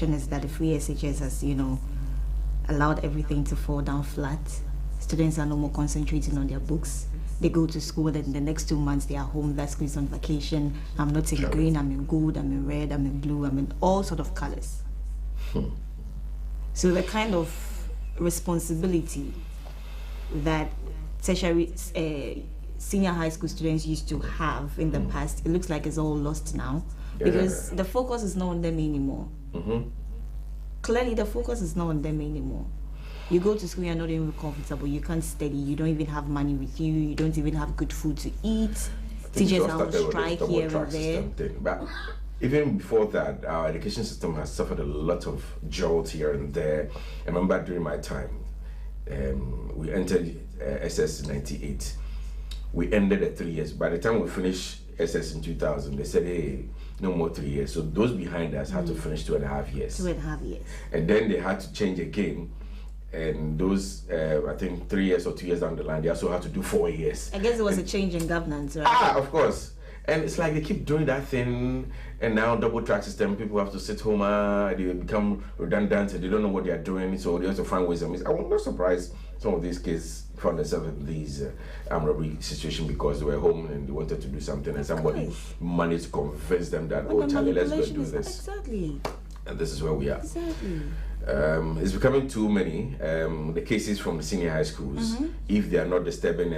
is that the free SHS has, allowed everything to fall down flat. Students are no more concentrating on their books. They go to school, and the next 2 months they are home. That school is on vacation. I'm not in green, I'm in gold, I'm in red, I'm in blue, I'm in all sort of colors. So the kind of responsibility that tertiary senior high school students used to have in the past, it looks like it's all lost now, because the focus is not on them anymore. Clearly the focus is not on them anymore. You go to school, you're not even comfortable, you can't study, you don't even have money with you, you don't even have good food to eat. Teachers are on strike here and there. But even before that, our education system has suffered a lot of jolt here and there. I remember during my time, we entered SS in 98. We ended at 3 years. By the time we finished SS in 2000, they said, hey, no more 3 years. So those behind us had to finish 2.5 years. 2.5 years. And then they had to change again. And those, I think 3 years or 2 years down the line, they also had to do 4 years. I guess it was a change in governance, right? Of course. And it's like they keep doing that thing, and now double track system, people have to sit home, they become redundant, and they don't know what they are doing, so they have to find ways. I'm not surprised some of these kids found themselves in these armed robbery situation because they were home and they wanted to do something, and somebody managed to convince them that, Charlie, let's go do this. Exactly. And this is where we are. Exactly. It's becoming too many. The cases from the senior high schools, if they are not disturbing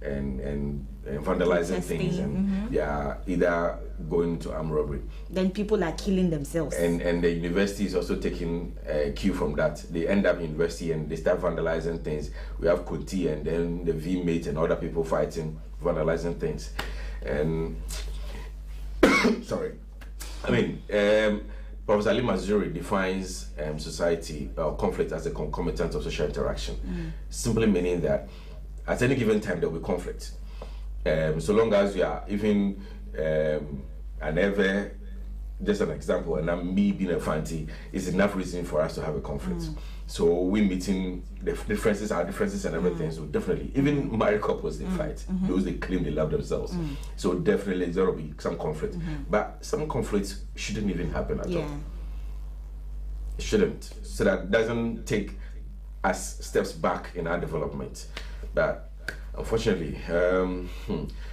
and vandalizing things, and they are either going to armed robbery, then people are killing themselves. And the university is also taking a cue from that. They end up in university and they start vandalizing things. We have Kunti and then the V-mate and other people fighting, vandalizing things. And sorry, I mean, Professor Ali Mazuri defines society or conflict as a concomitant of social interaction, simply meaning that at any given time there will be conflict. So long as you are even just an example, and I'm me being a fancy is enough reason for us to have a conflict. So we meeting the differences, our differences and everything. So definitely, even married couples, they fight. Those they claim they love themselves. So definitely there will be some conflict. But some conflicts shouldn't even happen at all. It shouldn't. So that doesn't take us steps back in our development. But unfortunately,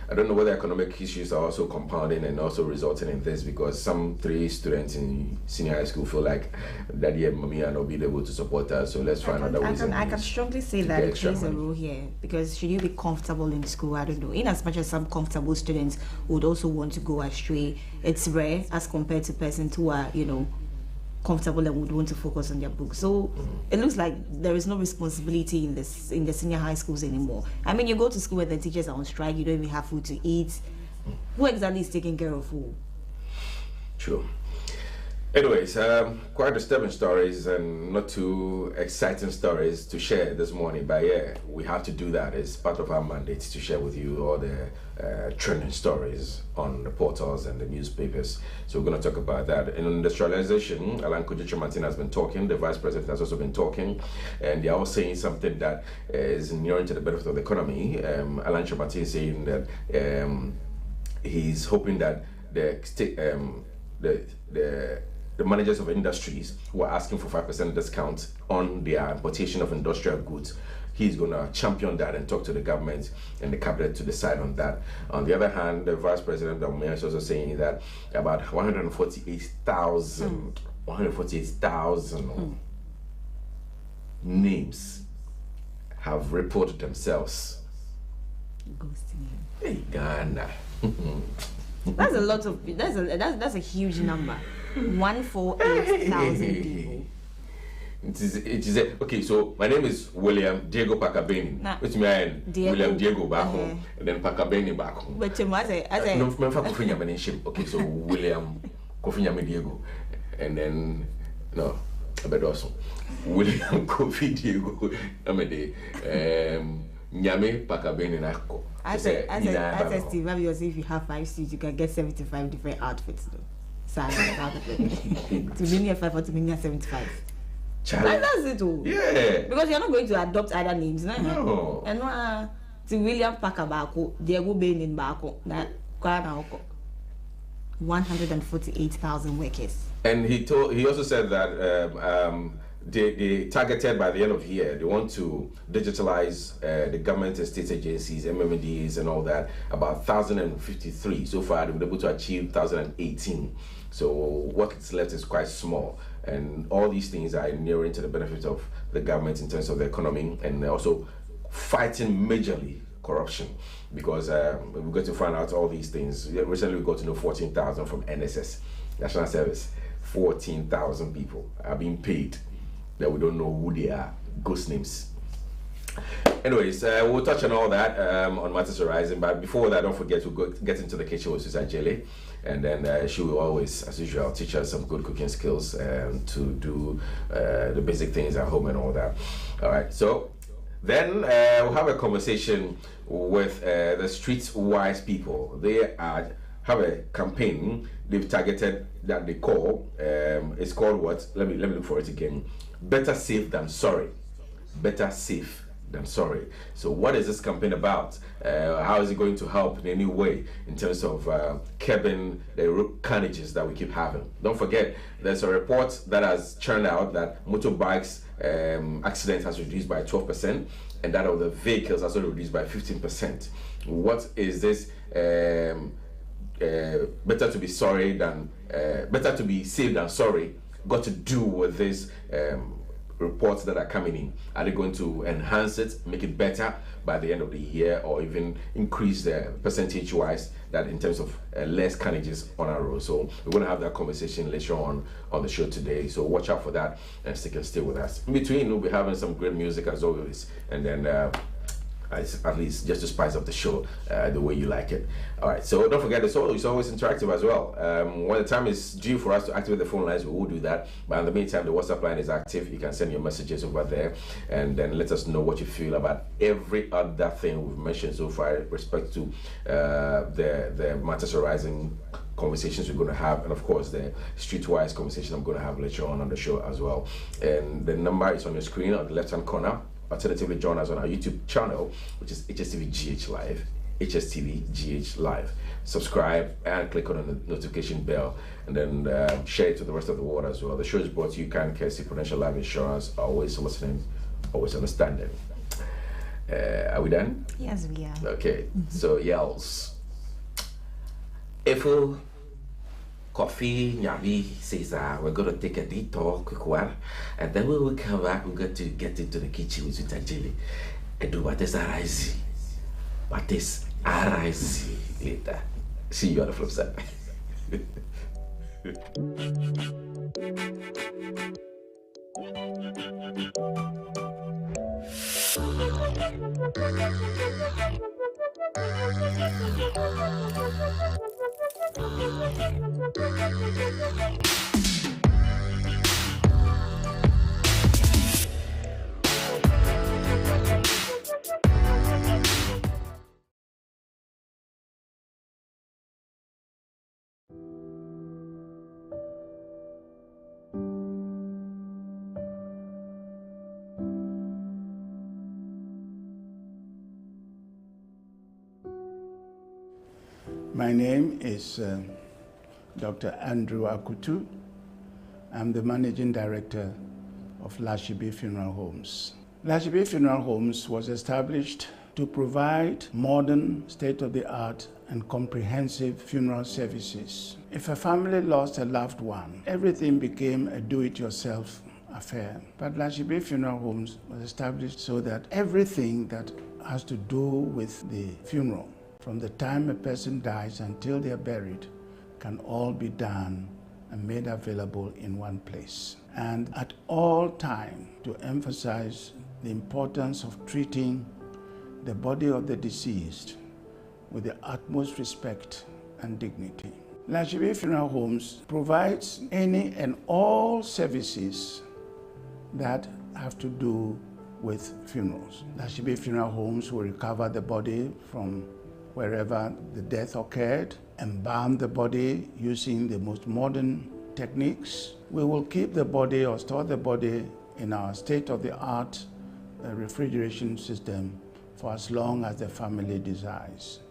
I don't know whether economic issues are also compounding and also resulting in this, because some 3 students in senior high school feel like daddy and mommy are not being able to support us, so let's find other ways. I can strongly say that it plays a role here, because should you be comfortable in school, I don't know, in as much as some comfortable students would also want to go astray, it's rare as compared to persons who are, comfortable and would want to focus on their books. So it looks like there is no responsibility in the senior high schools anymore. I mean, you go to school where the teachers are on strike, you don't even have food to eat. Who exactly is taking care of who? True. Anyways, quite disturbing stories and not too exciting stories to share this morning, but yeah, we have to do that. It's part of our mandate to share with you all the trending stories on the portals and the newspapers. So we're going to talk about that. In industrialization, Alan Kojicha-Martin has been talking, the vice president has also been talking, and they are all saying something that is nearing to the benefit of the economy. Alan Kojicha-Martin is saying that he's hoping that the state, the managers of industries who are asking for 5% discount on their importation of industrial goods, he's going to champion that and talk to the government and the cabinet to decide on that. On the other hand, the vice president of Mayor is also saying that about 148,000 names have reported themselves. Hey, Ghana. That's a lot of that's a huge number. 148,000 people. It is okay. So my name is William Diego Pakabeni. Which means William Diego Bako, and then Pakabeni Bako. But you must say, okay, so William Kofi Nyame Diego, and then no, I bet also William Kofi Diego. Nyame Pakabeni Nako. I said, Steve, obviously, if you have 5 suits, you can get 75 different outfits, though. So, to be 5 or to be 75. That's it, too. Yeah. Because you're not going to adopt other names, no? And to William Parker Bako, Diego Benin Bako, that Kwana Oko. 148,000 workers. And he also said that they targeted by the end of the year, they want to digitalize the government and state agencies, MMDs and all that, about 1,053. So far, they've been able to achieve 1,018. So what is left is quite small. And all these things are nearing to the benefit of the government in terms of the economy, and also fighting majorly corruption, because we got to find out all these things. Recently, we got to know 14,000 from NSS, National Service. 14,000 people are being paid that we don't know who they are, ghost names. Anyways, we'll touch on all that on Matters Horizon, but before that, don't forget to get into the kitchen with Susan Jelly, and then she will always, as usual, teach us some good cooking skills to do the basic things at home and all that. All right, so then we'll have a conversation with the streetwise people. They have a campaign they've targeted that they call, it's called what? Let me look for it again. Better safe than sorry. Better safe than sorry. So what is this campaign about? How is it going to help in any way in terms of curbing the road carnages that we keep having? Don't forget, there's a report that has churned out that motorbikes accidents has reduced by 12%, and that of the vehicles has also reduced by 15%. What is this? Better to be sorry than better to be safe than sorry got to do with these reports that are coming in? Are they going to enhance it, make it better by the end of the year, or even increase the percentage wise that in terms of less carnages on our road? So we're going to have that conversation later on the show today, so watch out for that and stay with us. In between, we'll be having some great music as always, and then at least just to spice up the show the way you like it. All right, so don't forget, it's always interactive as well. When the time is due for us to activate the phone lines, we will do that, but in the meantime, the WhatsApp line is active. You can send your messages over there, and then let us know what you feel about every other thing we've mentioned so far with respect to the Matters Horizon conversations we're going to have, and of course the streetwise conversation I'm going to have later on the show as well. And the number is on your screen on the left hand corner. Alternatively, join us on our YouTube channel, which is HSTV GH Live. HSTV GH Live. Subscribe and click on the notification bell, and then share it to the rest of the world as well. The show is brought to you kind courtesy Prudential Life Insurance. Always listening, always understanding. Are we done? Yes, we are. Okay. So yells. Ifo Coffee Nyabi says we're going to take a detour, quick one, and then when we come back, we're going to get into the kitchen with Sutajili and do what is RIC. What is RIC later. See you on the flip side. My name is Dr. Andrew Akutu. I'm the Managing Director of Lashibi Funeral Homes. Lashibi Funeral Homes was established to provide modern, state-of-the-art and comprehensive funeral services. If a family lost a loved one, everything became a do-it-yourself affair. But Lashibi Funeral Homes was established so that everything that has to do with the funeral, from the time a person dies until they are buried, can all be done and made available in one place. And at all time, to emphasize the importance of treating the body of the deceased with the utmost respect and dignity. Lashibi Funeral Homes provides any and all services that have to do with funerals. Lashibi Funeral Homes will recover the body from wherever the death occurred, embalm the body using the most modern techniques. We will keep the body or store the body in our state-of-the-art refrigeration system for as long as the family desires.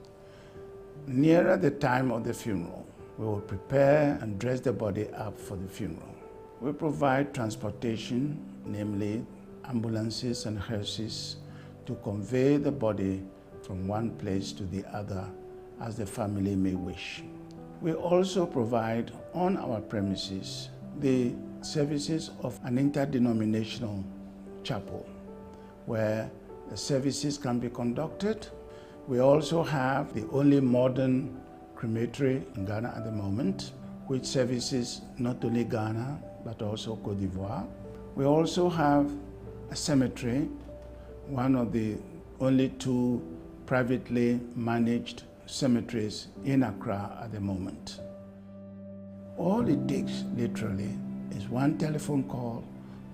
Nearer the time of the funeral, We will prepare and dress the body up for the funeral. We provide transportation, namely ambulances and hearses, to convey the body from one place to the other as the family may wish. We also provide on our premises the services of an interdenominational chapel where the services can be conducted. We also have the only modern crematory in Ghana at the moment, which services not only Ghana but also Côte d'Ivoire. We also have a cemetery, one of the only 2 privately managed cemeteries in Accra at the moment. All it takes, literally, is one telephone call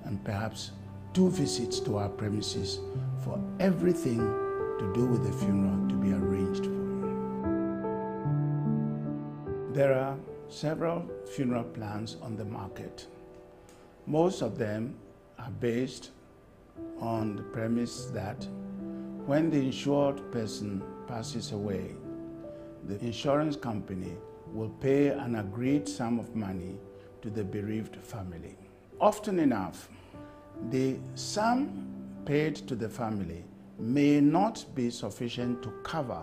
and perhaps 2 visits to our premises for everything to do with the funeral to be arranged for. There are several funeral plans on the market. Most of them are based on the premise that when the insured person passes away, the insurance company will pay an agreed sum of money to the bereaved family. Often enough, the sum paid to the family may not be sufficient to cover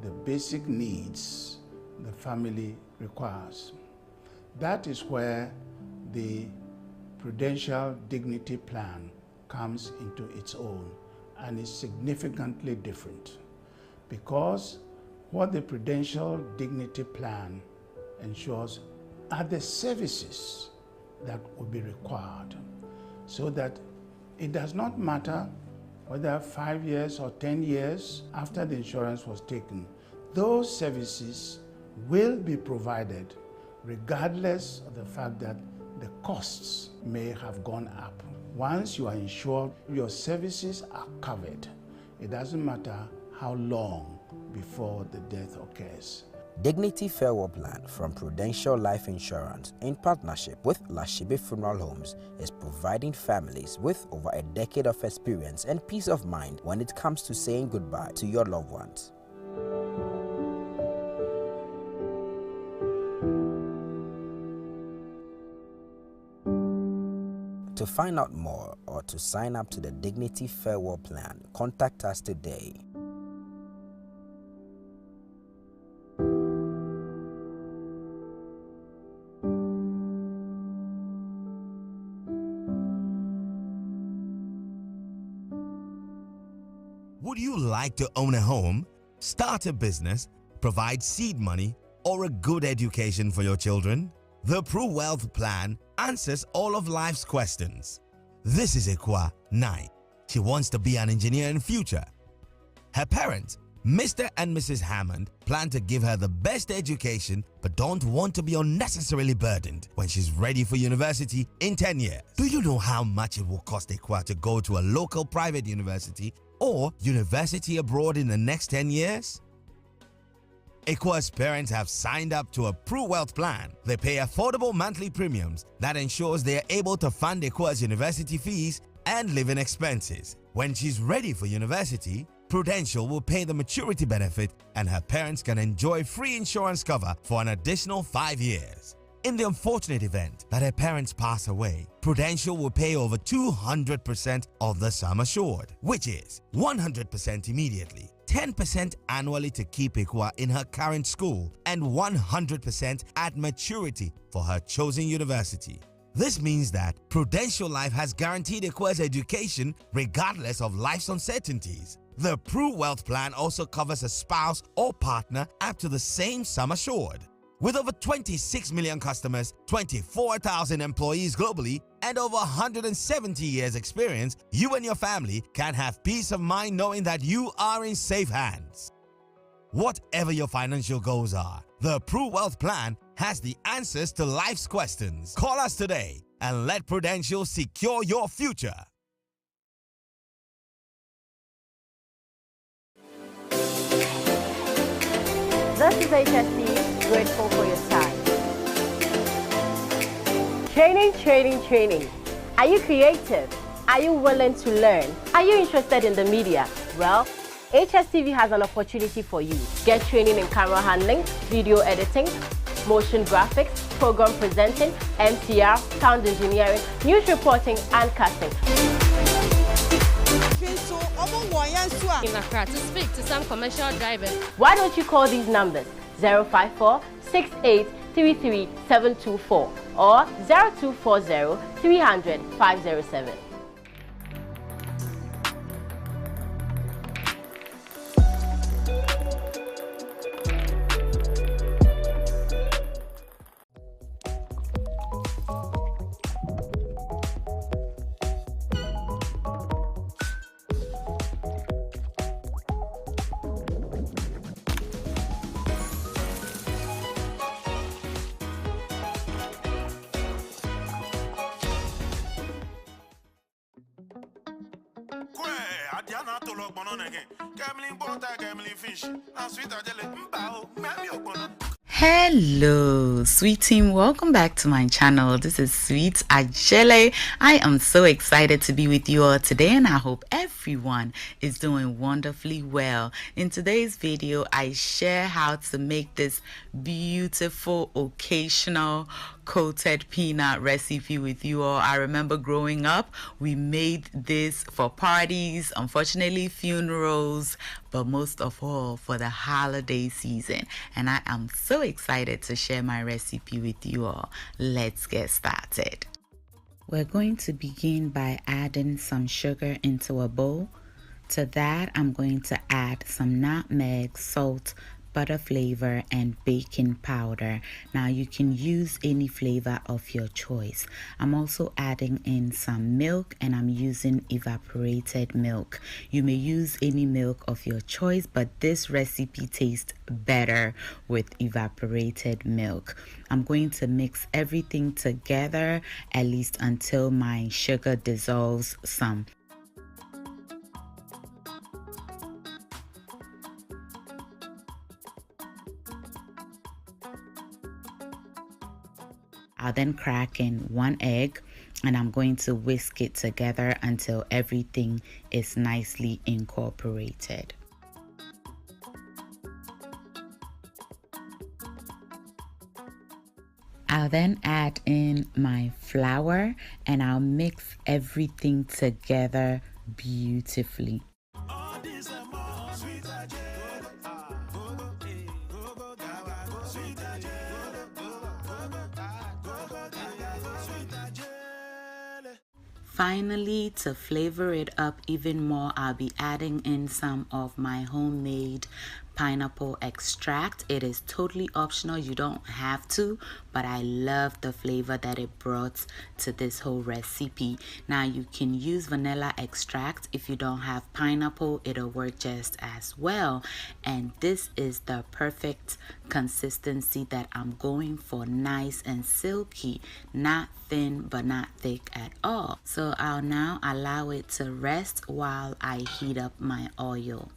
the basic needs the family requires. That is where the Prudential Dignity Plan comes into its own and is significantly different, because what the Prudential Dignity Plan ensures are the services that will be required, so that it does not matter whether 5 years or 10 years after the insurance was taken, those services will be provided regardless of the fact that the costs may have gone up. Once you are insured, your services are covered. It doesn't matter how long before the death occurs. Dignity Farewell Plan from Prudential Life Insurance, in partnership with Lashibe Funeral Homes, is providing families with over a decade of experience and peace of mind when it comes to saying goodbye to your loved ones. To find out more or to sign up to the Dignity Farewell Plan, contact us today. Would you like to own a home, start a business, provide seed money, or a good education for your children? The Pro Wealth Plan answers all of life's questions. This is Ekwa 9. She wants to be an engineer in future. Her parents, Mr. and Mrs. Hammond, plan to give her the best education but don't want to be unnecessarily burdened when she's ready for university in 10 years. Do you know how much it will cost Ekwa to go to a local private university or university abroad in the next 10 years? Ekwa's parents have signed up to a Pro Wealth Plan. They pay affordable monthly premiums that ensures they are able to fund Ekwa's university fees and living expenses. When she's ready for university, Prudential will pay the maturity benefit and her parents can enjoy free insurance cover for an additional 5 years. In the unfortunate event that her parents pass away, Prudential will pay over 200% of the sum assured, which is 100% immediately, 10% annually to keep Ekwa in her current school, and 100% at maturity for her chosen university. This means that Prudential Life has guaranteed Ekwa's education regardless of life's uncertainties. The Pro Wealth Plan also covers a spouse or partner up to the same sum assured. With over 26 million customers, 24,000 employees globally, and over 170 years experience, you and your family can have peace of mind knowing that you are in safe hands. Whatever your financial goals are, the Pro Wealth Plan has the answers to life's questions. Call us today and let Prudential secure your future. This is HSTV, grateful for your time. Training. Are you creative? Are you willing to learn? Are you interested in the media? Well, HSTV has an opportunity for you. Get training in camera handling, video editing, motion graphics, program presenting, MCR, sound engineering, news reporting, and casting. In Accra to speak to some commercial drivers. Why don't you call these numbers 054 68 33 724 or 0240 300 507. Hello sweet team, welcome back to my channel. This is Sweet Ajele. I am so excited to be with you all today, and I hope everyone is doing wonderfully well. In today's video, I share how to make this beautiful occasional coated peanut recipe with you all. I remember growing up, we made this for parties, unfortunately funerals, but most of all for the holiday season, and I am so excited to share my recipe with you all. Let's get started. We're going to begin by adding some sugar into a bowl. To that, I'm going to add some nutmeg, salt, butter flavor, and baking powder. Now you can use any flavor of your choice. I'm also adding in some milk, and I'm using evaporated milk. You may use any milk of your choice, but this recipe tastes better with evaporated milk. I'm going to mix everything together at least until my sugar dissolves some. I'll then crack in 1 egg, and I'm going to whisk it together until everything is nicely incorporated. I'll then add in my flour, and I'll mix everything together beautifully. Finally, to flavor it up even more, I'll be adding in some of my homemade pineapple extract. It is totally optional, you don't have to, but I love the flavor that it brought to this whole recipe. Now you can use vanilla extract. If you don't have pineapple, it'll work just as well. And this is the perfect consistency that I'm going for, nice and silky, not thin but not thick at all. So I'll now allow it to rest while I heat up my oil.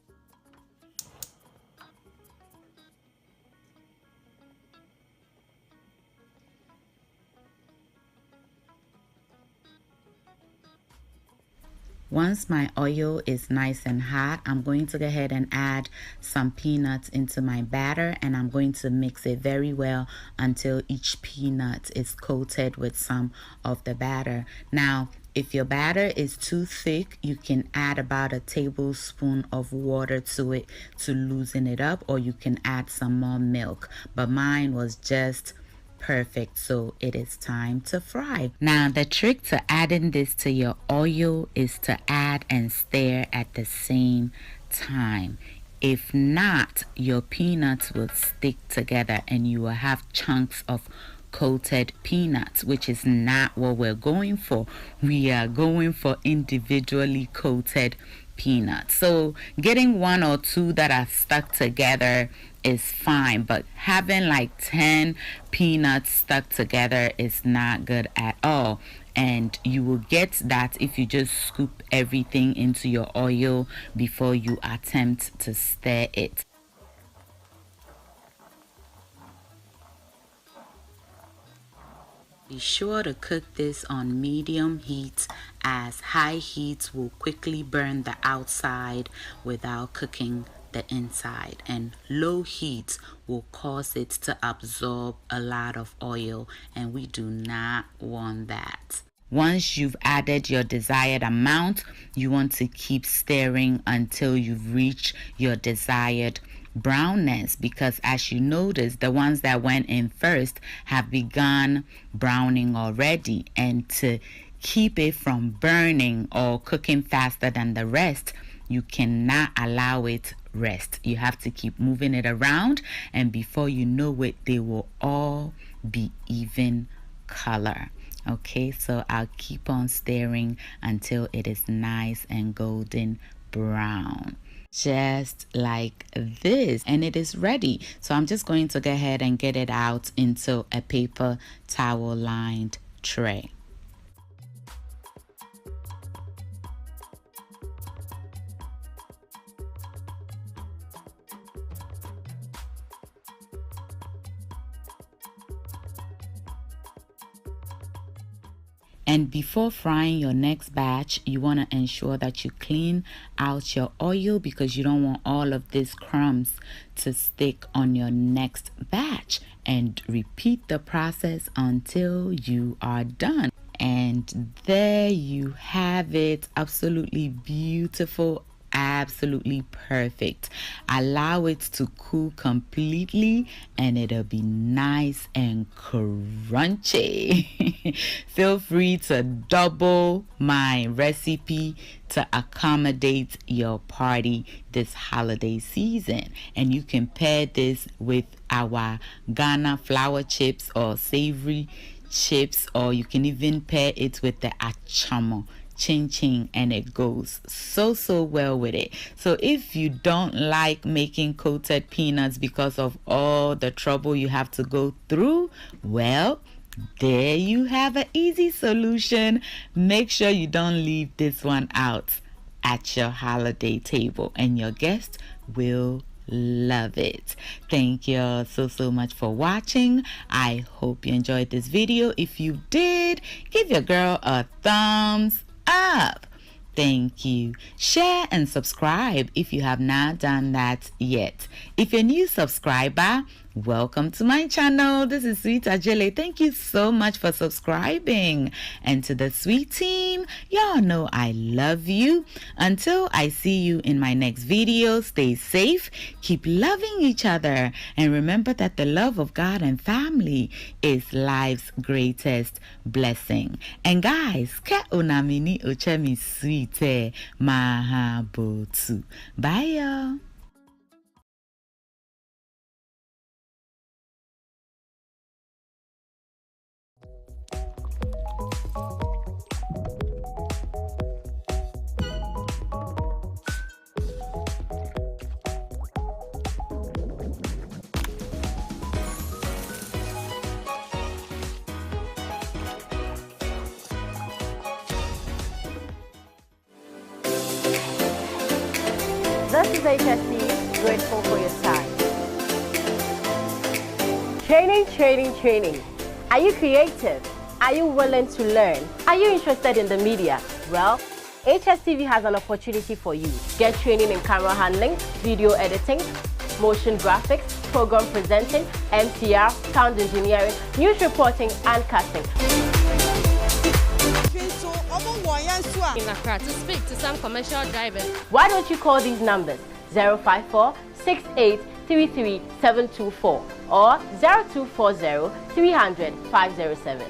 Once my oil is nice and hot, I'm going to go ahead and add some peanuts into my batter, and I'm going to mix it very well until each peanut is coated with some of the batter. Now, if your batter is too thick, you can add about a tablespoon of water to it to loosen it up, or you can add some more milk. But mine was just perfect, so it is time to fry. Now the trick to adding this to your oil is to add and stir at the same time. If not, your peanuts will stick together and you will have chunks of coated peanuts, which is not what we're going for. We are going for individually coated peanuts. So getting 1 or 2 that are stuck together is fine, but having like 10 peanuts stuck together is not good at all. And you will get that if you just scoop everything into your oil before you attempt to stir it. Be sure to cook this on medium heat, as high heat will quickly burn the outside without cooking the inside, and low heat will cause it to absorb a lot of oil, and we do not want that. Once you've added your desired amount, you want to keep stirring until you've reached your desired brownness, because as you notice, the ones that went in first have begun browning already, and to keep it from burning or cooking faster than the rest, you cannot allow it rest. You have to keep moving it around, and before you know it, they will all be even color. Okay, so I'll keep on stirring until it is nice and golden brown, just like this, and it is ready. So I'm just going to go ahead and get it out into a paper towel lined tray. And before frying your next batch, you want to ensure that you clean out your oil, because you don't want all of these crumbs to stick on your next batch. And repeat the process until you are done. And there you have it. Absolutely beautiful. Absolutely perfect. Allow it to cool completely and it'll be nice and crunchy. Feel free to double my recipe to accommodate your party this holiday season, and you can pair this with our Ghana flour chips or savory chips, or you can even pair it with the achamo chin, and it goes so well with it. So if you don't like making coated peanuts because of all the trouble you have to go through, well, there you have an easy solution. Make sure you don't leave this one out at your holiday table, and your guests will love it. Thank you so much for watching. I hope you enjoyed this video. If you did, give your girl a thumbs up. Thank you. Share and subscribe if you have not done that yet. If you're a new subscriber, welcome to my channel. This is Sweet Ajele. Thank you so much for subscribing. And to the Sweet team, y'all know I love you. Until I see you in my next video, stay safe, keep loving each other, and remember that the love of God and family is life's greatest blessing. And guys, ke unamini ochemi sweet mahabotu. Bye y'all. This is HSTV, grateful for your time. Training. Are you creative? Are you willing to learn? Are you interested in the media? Well, HSTV has an opportunity for you. Get training in camera handling, video editing, motion graphics, program presenting, MCR, sound engineering, news reporting, and casting. In Accra to speak to some commercial drivers. Why don't you call these numbers 054 68 33 724 or 0240 300 507.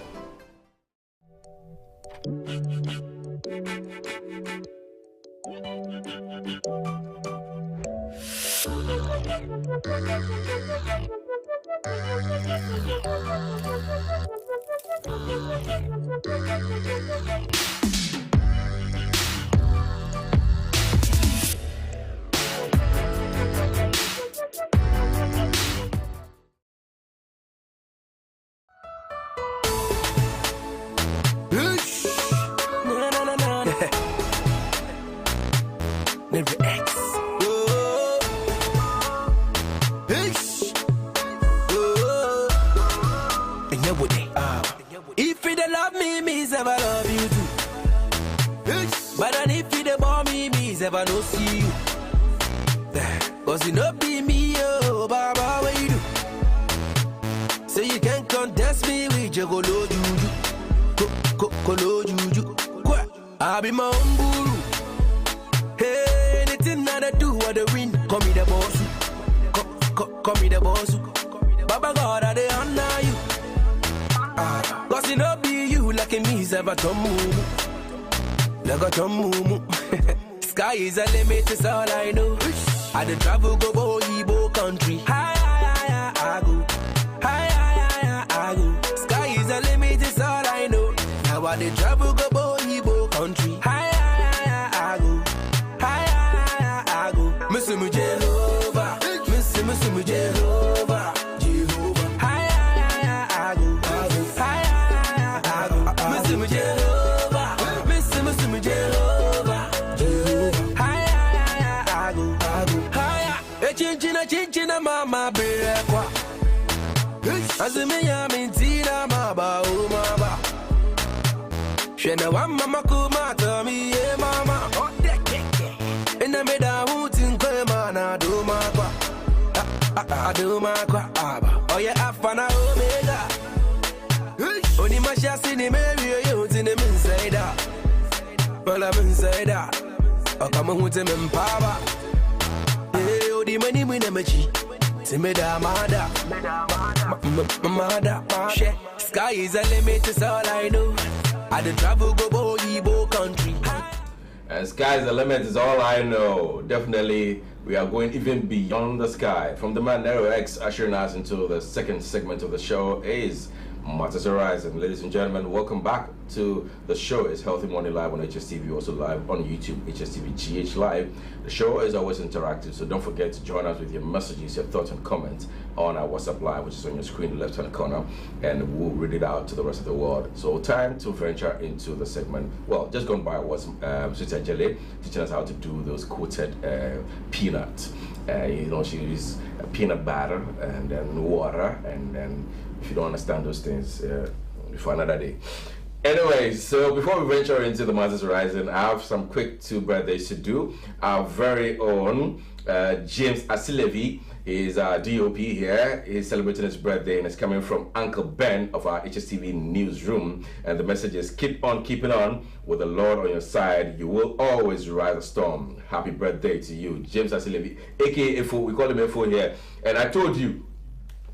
If you don't love me, me never love you too. But if you don't want me, me never no see you. Cause it no be me, oh, Baba, what you do? Say you can't contest me with your golo juju. Golo juju. I be my own guru. Hey, anything that I do, I the win. Call me the boss. Call me the boss. Baba God, I dey honor you. Cause it no be you like me, Zaba Tomu. Like a Tomu. Sky is a limit, is all I know. I the travel go Boyibo country. Hi, I go. Hi, I go. Sky is a limit, is all I know. Now I the travel go Boyibo country. Hi, I go. Hi, I go. Miss me Jehovah. Miss me Jehovah. Jehovah. Hi, I go. Hi, I go. Miss me Jehovah. Miss me Jehovah. Chinchina mama berekwa Azumi ya mintina maba o maba Shena wa mama kumata mi ye mama Ina meda hutin kwe mana do makwa do makwa aba Oye afana omega Oni mashasi ni meri yuti ni minsaida Ola minsaida Okama hutin mpaba the money we never cheat. Timida mada, sky is a limit, is all I know. I the travel go Boyibo country. And sky is the limit is all I know. Definitely, we are going even beyond the sky. From the man Nero X ushering us into the second segment of the show is Matters Horizon. Ladies and gentlemen, welcome back to the show. It's Healthy Morning Live on HSTV, also live on YouTube, HSTV GH Live. The show is always interactive, so don't forget to join us with your messages, your thoughts and comments on our WhatsApp Live, which is on your screen, the left-hand corner, and we'll read it out to the rest of the world. So time to venture into the segment. Well, just gone by was Sweet Jelly teaching us how to do those coated peanuts. You know, she uses peanut butter and then water, and then if you don't understand those things, for another day. Anyway, so before we venture into the Masters Horizon, I have some quick 2 birthdays to do. Our very own James Asilevi is our DOP here. He's celebrating his birthday, and it's coming from Uncle Ben of our HSTV newsroom. And the message is, keep on keeping on. With the Lord on your side, you will always ride the storm. Happy birthday to you, James Asilevi, aka Efo. We call him Efo here. And I told you,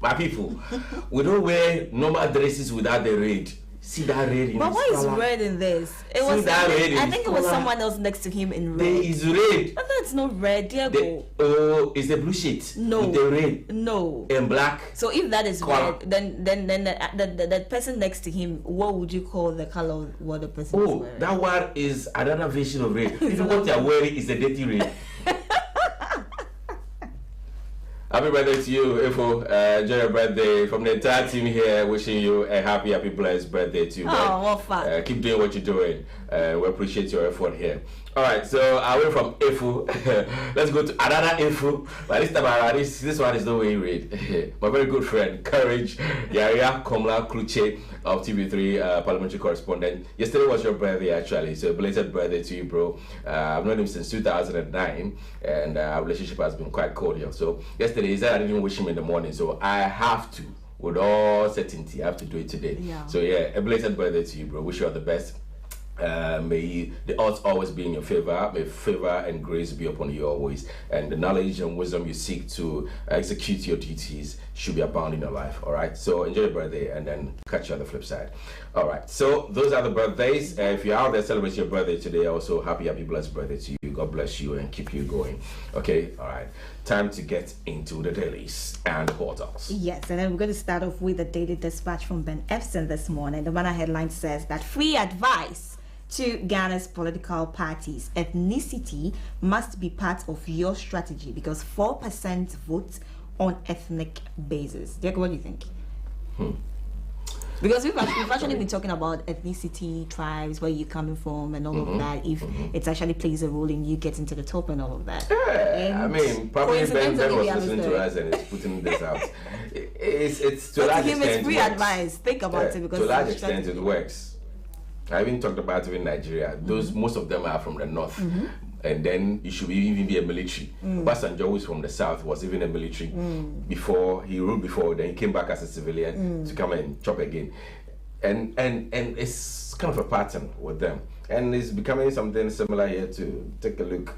my people, we don't wear normal dresses without the red. See that red in But why is red in this? It was that red in I think it was someone else next to him in red. There is red. But that's not red, Diego. Oh, it's the blue sheet. No. With the red. No. And black. So if that is color. red, then the person next to him, what would you call the color of what the person is wearing? That one is another version of red. If what you're wearing is a dirty red. Happy birthday to you, Efo. Enjoy your birthday. From the entire team here, wishing you a happy, blessed birthday to you. Oh, what fun. Keep doing what you're doing. We appreciate your effort here. All right, so I went from Efo. Let's go to another Efo. But this time, this one is the way you read. My very good friend, Courage Yaria Komla Kluche of TV3 parliamentary correspondent. Yesterday was your birthday, actually, so belated birthday to you, bro. I've known him since 2009, and our relationship has been quite cordial. So yesterday, he said I didn't wish him in the morning, so I have to, with all certainty, I have to do it today. Yeah. So yeah, a belated birthday to you, bro. Wish you all the best. May the odds always be in your favor. May favor and grace be upon you always, and the knowledge and wisdom you seek to execute your duties should be abound in your life. All right, so enjoy your birthday and then catch you on the flip side. All right, so those are the birthdays. If you're out there celebrating your birthday today, also happy blessed birthday to you. God bless you and keep you going. Okay, all right, time to get into the dailies and the portals. Yes, and then we're going to start off with the Daily Dispatch from Ben Efson this morning. The banner headline says that free advice to Ghana's political parties: ethnicity must be part of your strategy because 4% vote on ethnic basis. Diego, what do you think? Because we've actually been talking about ethnicity, tribes, where you're coming from, and all of that. If it actually plays a role in you getting to the top and all of that. Yeah, I mean, probably Ben was listening to us and is putting this out. It's to a large extent. It's free advice. Think about it, because to a large extent it works. I even talked about it in Nigeria. Most of them are from the north. and then you should even be a military. Obasanjo, who is from the south, was even a military before he ruled before. Then he came back as a civilian to come and chop again, and it's kind of a pattern with them, and it's becoming something similar here too. Take a look.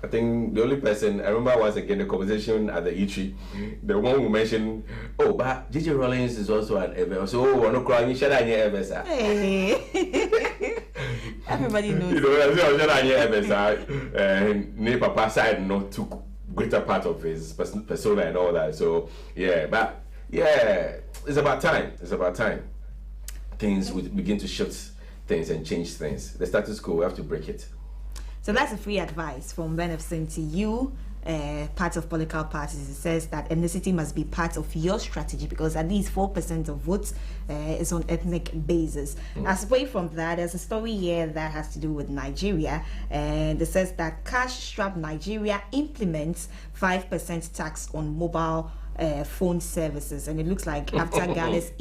I think the only person I remember once again the conversation at the eatery, the one who mentioned, oh, but J.J. Rollins is also an ever. So, oh, no crying, you should have ever, sir. Everybody knows. You know, I should have ever, sir. And ne papa side not took greater part of his persona and all that. So, yeah, but yeah, it's about time. It's about time. Things will begin to shift things and change things. The status quo, we have to break it. So that's a free advice from Benefit to you, part of political parties. It says that ethnicity must be part of your strategy because at least 4% of votes is on ethnic basis. As away from that, there's a story here that has to do with Nigeria, and it says that cash-strapped Nigeria implements 5% tax on mobile phone services, and it looks like after Ghana's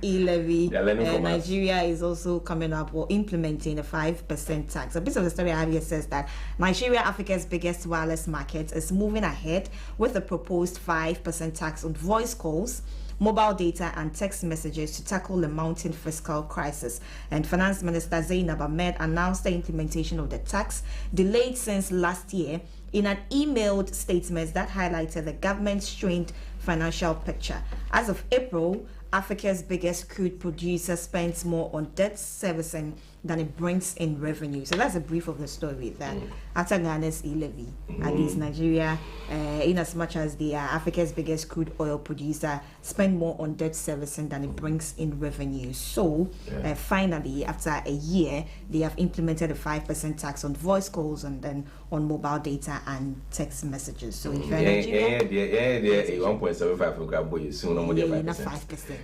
e-levy, Nigeria is also coming up or implementing a 5% tax. A bit of the story I have here says that Nigeria, Africa's biggest wireless market, is moving ahead with a proposed 5% tax on voice calls, mobile data and text messages to tackle the mounting fiscal crisis. And Finance Minister Zainab Ahmed announced the implementation of the tax, delayed since last year, in an emailed statement that highlighted the government's strained financial picture. As of April, Africa's biggest crude producer spends more on debt servicing than it brings in revenue. So that's a brief of the story that after Ghana's e-levy, at least Nigeria, in as much as they are Africa's biggest crude oil producer, spend more on debt servicing than it brings in revenue. So finally, after a year, they have implemented a 5% tax on voice calls and then on mobile data and text messages. So if you're Nigeria, 1.75 soon, no more than 5%.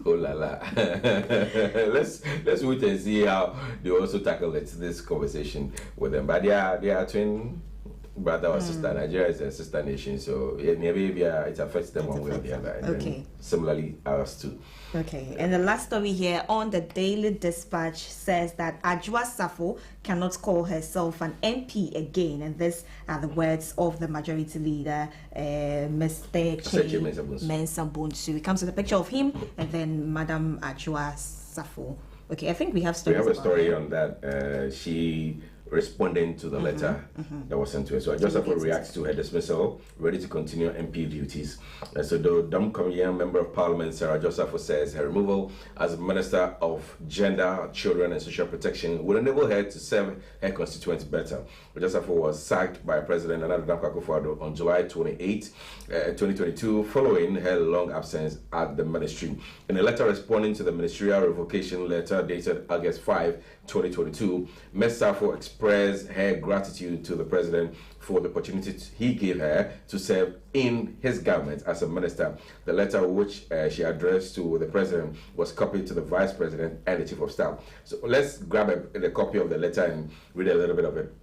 Oh la la. let's wait and see how they also tackle this conversation with them. But they are twin brother or sister. Nigeria is a sister nation, so maybe it affects them one way or the other. And then similarly ours too. Okay, and the last story here on the Daily Dispatch says that Ajua Safo cannot call herself an MP again, and these are the words of the majority leader, Mr. Mensah Bonsu. It comes with a picture of him and then Madam Ajua Safo. Okay, I think we have stories. We have a story on that. She responding to the letter that was sent to her. So Ajua Safo reacts to her dismissal, ready to continue MP duties. So the Dom-Commian Member of Parliament, Sarah Ajua Safo, says her removal as Minister of Gender, Children and Social Protection will enable her to serve her constituents better. Ajua Safo was sacked by President Nana Dankwa Akufo-Addo on July 28, 2022, following her long absence at the ministry. In a letter responding to the ministerial revocation letter dated August 5, 2022, Ms. Safo expressed her gratitude to the President for the opportunity he gave her to serve in his government as a minister. The letter, which she addressed to the President, was copied to the Vice President and the Chief of Staff. So let's grab a copy of the letter and read a little bit of it.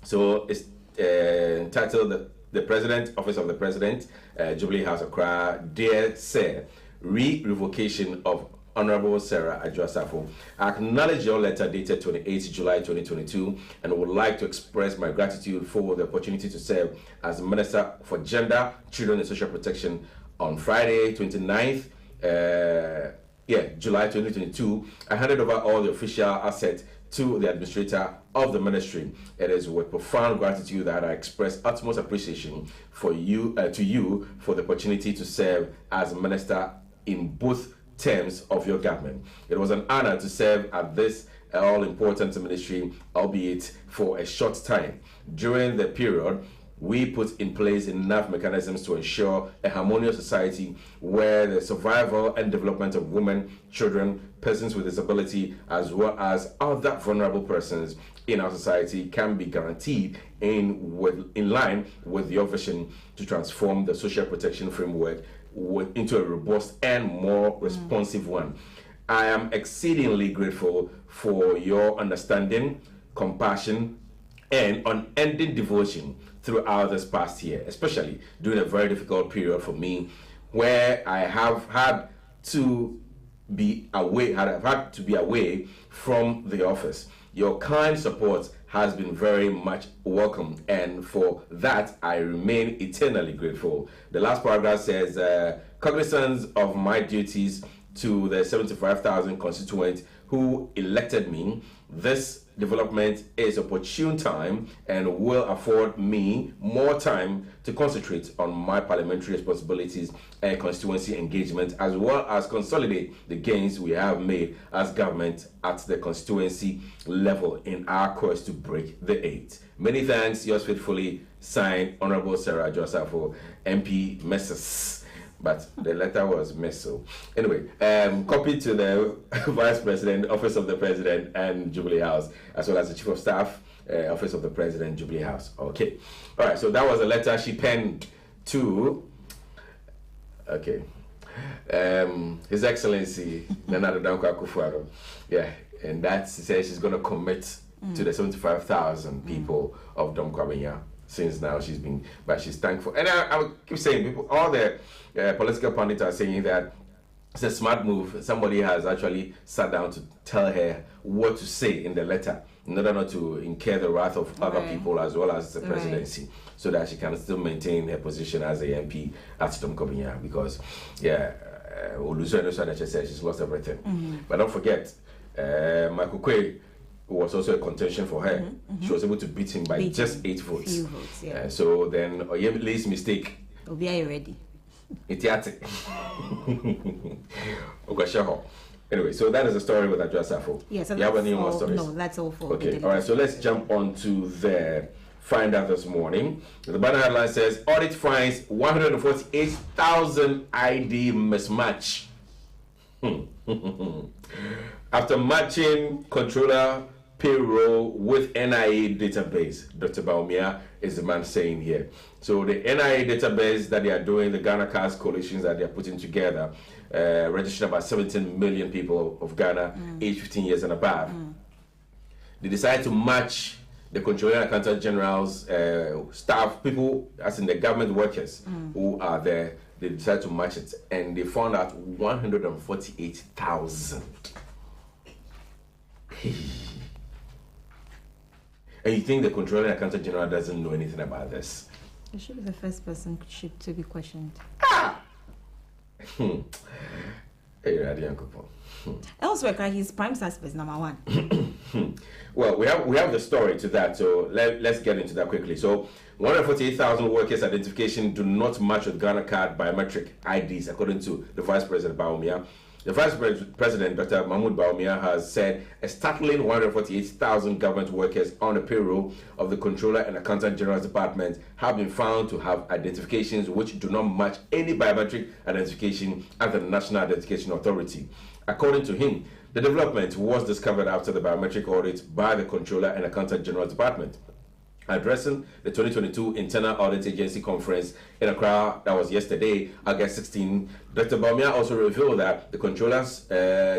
So it's entitled The President, Office of the President, Jubilee House, Accra. Dear Sir, re-revocation of Honorable Sarah Ajua Safo. I acknowledge your letter dated 28 July 2022 and would like to express my gratitude for the opportunity to serve as Minister for Gender, Children and Social Protection on Friday 29th July 2022. I handed over all the official assets to the administrator of the ministry. It is with profound gratitude that I express utmost appreciation for you to you for the opportunity to serve as minister in both terms of your government. It was an honor to serve at this all-important ministry, albeit for a short time. During the period, we put in place enough mechanisms to ensure a harmonious society where the survival and development of women, children, persons with disability, as well as other vulnerable persons in our society can be guaranteed in line with your vision to transform the social protection framework into a robust and more responsive one. I am exceedingly grateful for your understanding, compassion, and unending devotion throughout this past year, especially during a very difficult period for me, where I have had to have had to be away from the office. Your kind support has been very much welcome, and for that I remain eternally grateful. The last paragraph says, cognizance of my duties to the 75,000 constituents who elected me, this development is opportune time and will afford me more time to concentrate on my parliamentary responsibilities and constituency engagement, as well as consolidate the gains we have made as government at the constituency level in our quest to break the 8. Many thanks. Yours faithfully, signed Honorable Sarah Josafo, MP Messrs. But the letter was missed. So anyway, copied to the Vice President, Office of the President, and Jubilee House, as well as the Chief of Staff, Office of the President, Jubilee House. Okay. All right. So that was a letter she penned to, His Excellency Nana Dankwa Akufo-Addo. Yeah, and that says she's going to commit to the 75,000 people of Dom Kwabenya. Since now she's thankful. And I keep saying, people, all the political pundits are saying that it's a smart move. Somebody has actually sat down to tell her what to say in the letter in order not to incur the wrath of other people as well as the presidency, so that she can still maintain her position as a MP at Dom Kwabenya. Because, she's lost everything. But don't forget, Michael Quay was also a contention for her. She was able to beat him by just 8 votes. Few votes, yeah. So then Oyemele's mistake. Obi, are you ready? Anyway, so that is the story with Adjoa Safo. Yes, so you have any more stories? No, that's all for okay. All right, so let's jump on to the find out this morning. The banner headline says audit finds 148,000 ID mismatch. After matching controller payroll with NIA database, Dr. Baumia is the man saying here. So the NIA database that they are doing, the Ghana Cars coalitions that they are putting together, registered about 17 million people of Ghana, age 15 years and above. They decided to match the Controller and Accountant General's staff, people, as in the government workers who are there. They decided to match it, and they found out 148,000. And you think the Controller and Accountant General doesn't know anything about this? You should be the first person to be questioned. Elsewhere, he's prime suspect number 1. Well, we have the story to that, so let's get into that quickly. So 148,000 workers' identification do not match with Ghana card biometric IDs, according to the Vice President Baumia. The Vice President, Dr. Mahmoud Baumia, has said a startling 148,000 government workers on the payroll of the Controller and Accountant General's Department have been found to have identifications which do not match any biometric identification at the National Identification Authority. According to him, the development was discovered after the biometric audit by the Controller and Accountant General's Department. Addressing the 2022 Internal Audit Agency Conference in Accra, that was yesterday, August 16, Dr. Baumia also revealed that the Controller's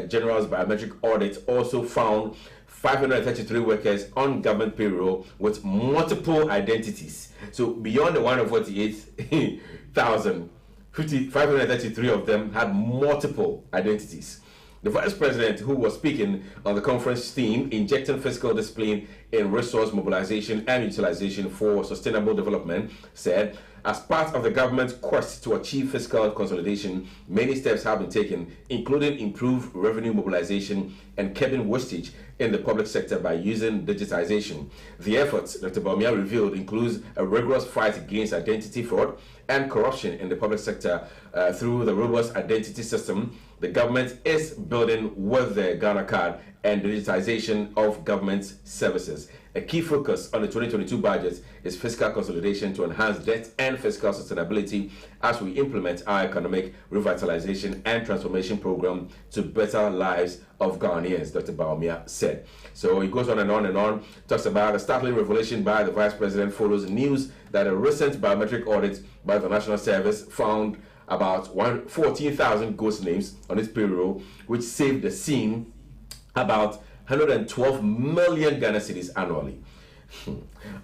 General's biometric audit also found 533 workers on government payroll with multiple identities. So beyond the 148,000, 533 of them had multiple identities. The Vice President, who was speaking on the conference theme, Injecting Fiscal Discipline in Resource Mobilization and Utilization for Sustainable Development, said, as part of the government's quest to achieve fiscal consolidation, many steps have been taken, including improved revenue mobilization and curbing wastage in the public sector by using digitization. The efforts, Dr. Baumia revealed, includes a rigorous fight against identity fraud and corruption in the public sector through the robust identity system the government is building with the Ghana card and digitization of government services. A key focus on the 2022 budget is fiscal consolidation to enhance debt and fiscal sustainability as we implement our economic revitalization and transformation program to better lives of Ghanaians, Dr. Baumia said. So he goes on and on, talks about a startling revelation by the Vice President follows news that a recent biometric audit by the National Service found about 14,000 ghost names on its payroll, which saved the scene about 112 million Ghana cedis annually.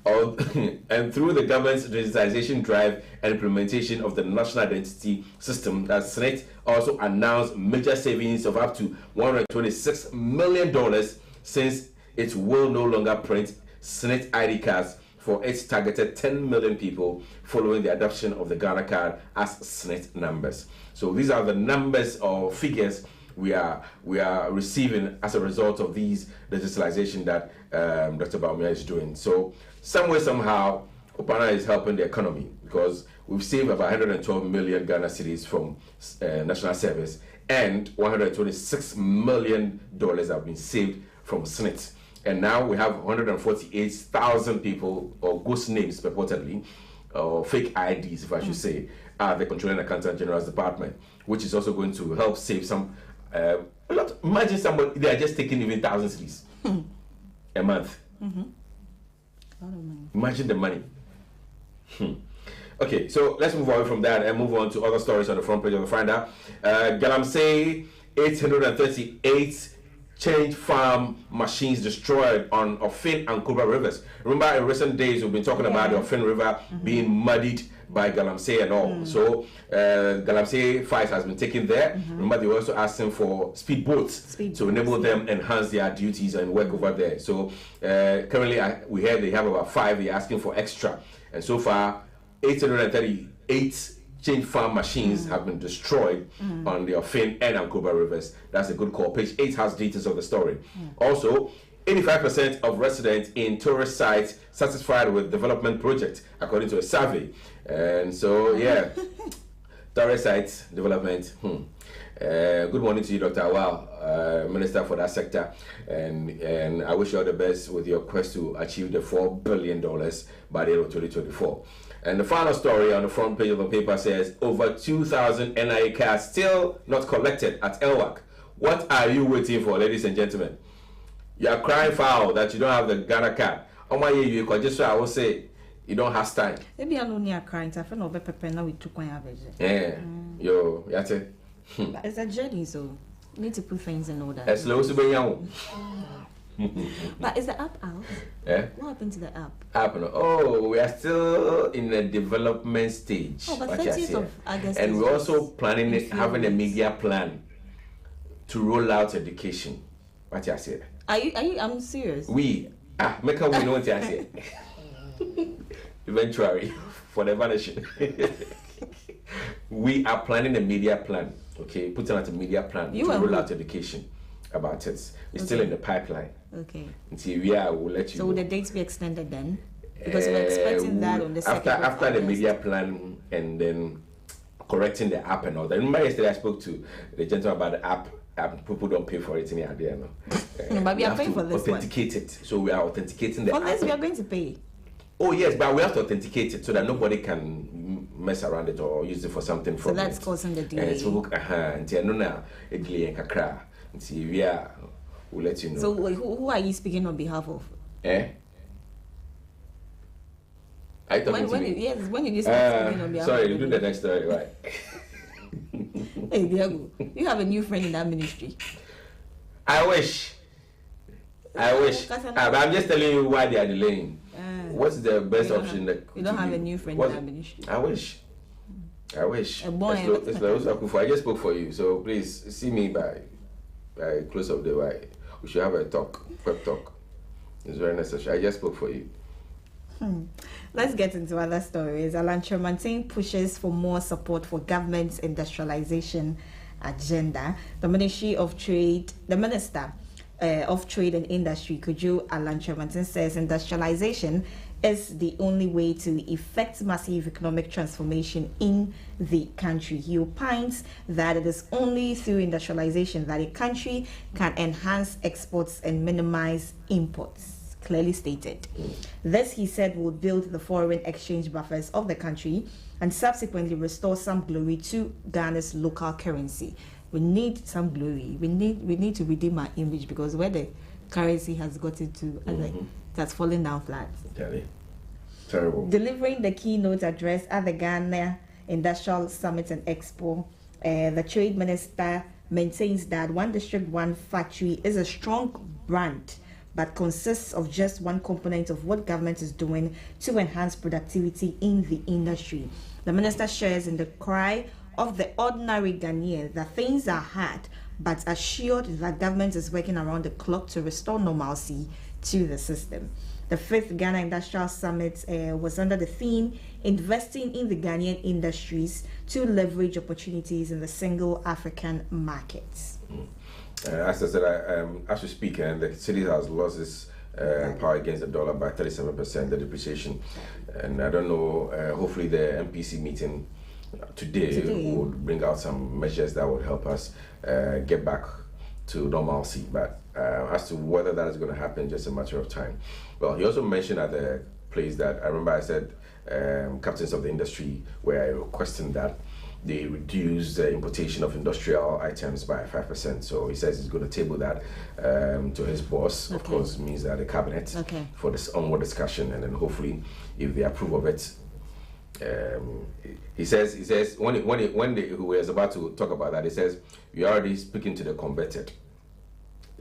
And through the government's digitization drive and implementation of the national identity system, the Senate also announced major savings of up to $126 million since it will no longer print Senate ID cards for its targeted 10 million people following the adoption of the Ghana card as Senate numbers. So these are the numbers or figures we are receiving as a result of these digitalization that Dr. Baumia is doing. So some way, somehow, Opana is helping the economy because we've saved about 112 million Ghana cedis from national service, and $126 million have been saved from Senate. And now we have 148,000 people, or ghost names purportedly, or fake IDs, if I should say, at the Controlling Accountant General's Department, which is also going to help save some. A lot. Imagine somebody, they are just taking even 1,000 cedis a month. Imagine the money. Okay, so let's move away from that and move on to other stories on the front page of the Finder. Galamsey, 838 change farm machines destroyed on Ofin and Cobra rivers. Remember, in recent days we've been talking about the Ofin River being muddied by Galamsey and all. So Galamsey fight has been taken there. Remember, they were also asking for speedboats to enable them enhance their duties and work over there. So currently we hear they have about 5. They're asking for extra, and so far 838 change farm machines have been destroyed on the Ofin and Ankoba rivers. That's a good call. Page 8 has details of the story. Also, 85% of residents in tourist sites satisfied with development project, according to a survey. And so, yeah, tourist sites development. Good morning to you, Dr. Awal, Minister for that sector. And I wish you all the best with your quest to achieve the $4 billion by the end of 2024. And the final story on the front page of the paper says, over 2,000 NIA cards still not collected at LWAC. What are you waiting for, ladies and gentlemen? You are crying foul that you don't have the Ghana card. Oh my, you could just, I will say, you don't have time. Maybe I'm only crying. I feel no better now we took one average. Yeah, yo, that's it. But it's a journey, so you need to put things in order. As slow as you young. But is the app out? Yeah. What happened to the app? App, no. Oh, we are still in the development stage. Oh, but 30th of August. And we're also planning it, having a media plan to roll out education. What you say? Are you? I'm serious. We make a we know what you say. Eventually, for the vanishing. We are planning a media plan. Okay, putting out a media plan to roll out education about it. It's still in the pipeline. Okay. Until we are, we'll let you. So will the dates be extended then? Because we're expecting that on the after the media plan and then correcting the app and all that. Remember yesterday I spoke to the gentleman about the app. People don't pay for it in the idea, no. No, but we are paying for this authenticate it. So we are authenticating the app. For this we are going to pay. Oh yes, but we have to authenticate it so that nobody can mess around it or use it for something fraudulent. So that's causing the delay. We'll let you know. So who are you speaking on behalf of? I talking to me? Yes, when you speaking on behalf sorry, of you do the next story, right? Hey, Diego, you have a new friend in that ministry. I wish. But I'm just telling you why they are delaying. What's the best option? You don't have a new friend in that ministry. I wish. A boy. I just spoke for you, so please see me by close of the way. We should have a talk, pep talk. It's very necessary. I just spoke for you. Let's get into other stories. Alan Tremantin pushes for more support for government's industrialization agenda. The Minister of Trade and Industry, Kujo Alan Tremantin, says industrialization is the only way to effect massive economic transformation in the country. He opines that it is only through industrialization that a country can enhance exports and minimize imports. Clearly stated. This, he said, will build the foreign exchange buffers of the country and subsequently restore some glory to Ghana's local currency. We need some glory. We need to redeem our image, because where the currency has gotten to, it has fallen down flat. Terrible. Delivering the keynote address at the Ghana Industrial Summit and Expo, the trade minister maintains that One District, One Factory is a strong brand but consists of just one component of what government is doing to enhance productivity in the industry. The minister shares in the cry of the ordinary Ghanaian that things are hard, but assured that government is working around the clock to restore normalcy to the system. The 5th Ghana Industrial Summit was under the theme Investing in the Ghanaian Industries to Leverage Opportunities in the Single African Markets. As I said, as we speak, the city has lost its power against the dollar by 37%, the depreciation. And I don't know, hopefully the MPC meeting today would bring out some measures that would help us get back to normalcy. But as to whether that is going to happen, just a matter of time. Well, he also mentioned at the place that I remember I said captains of the industry were requesting that they reduce the importation of industrial items by 5%. So he says he's going to table that to his boss. Of course, means that the cabinet for this onward discussion, and then hopefully, if they approve of it, he says when he was about to talk about that, he says we are already speaking to the converted.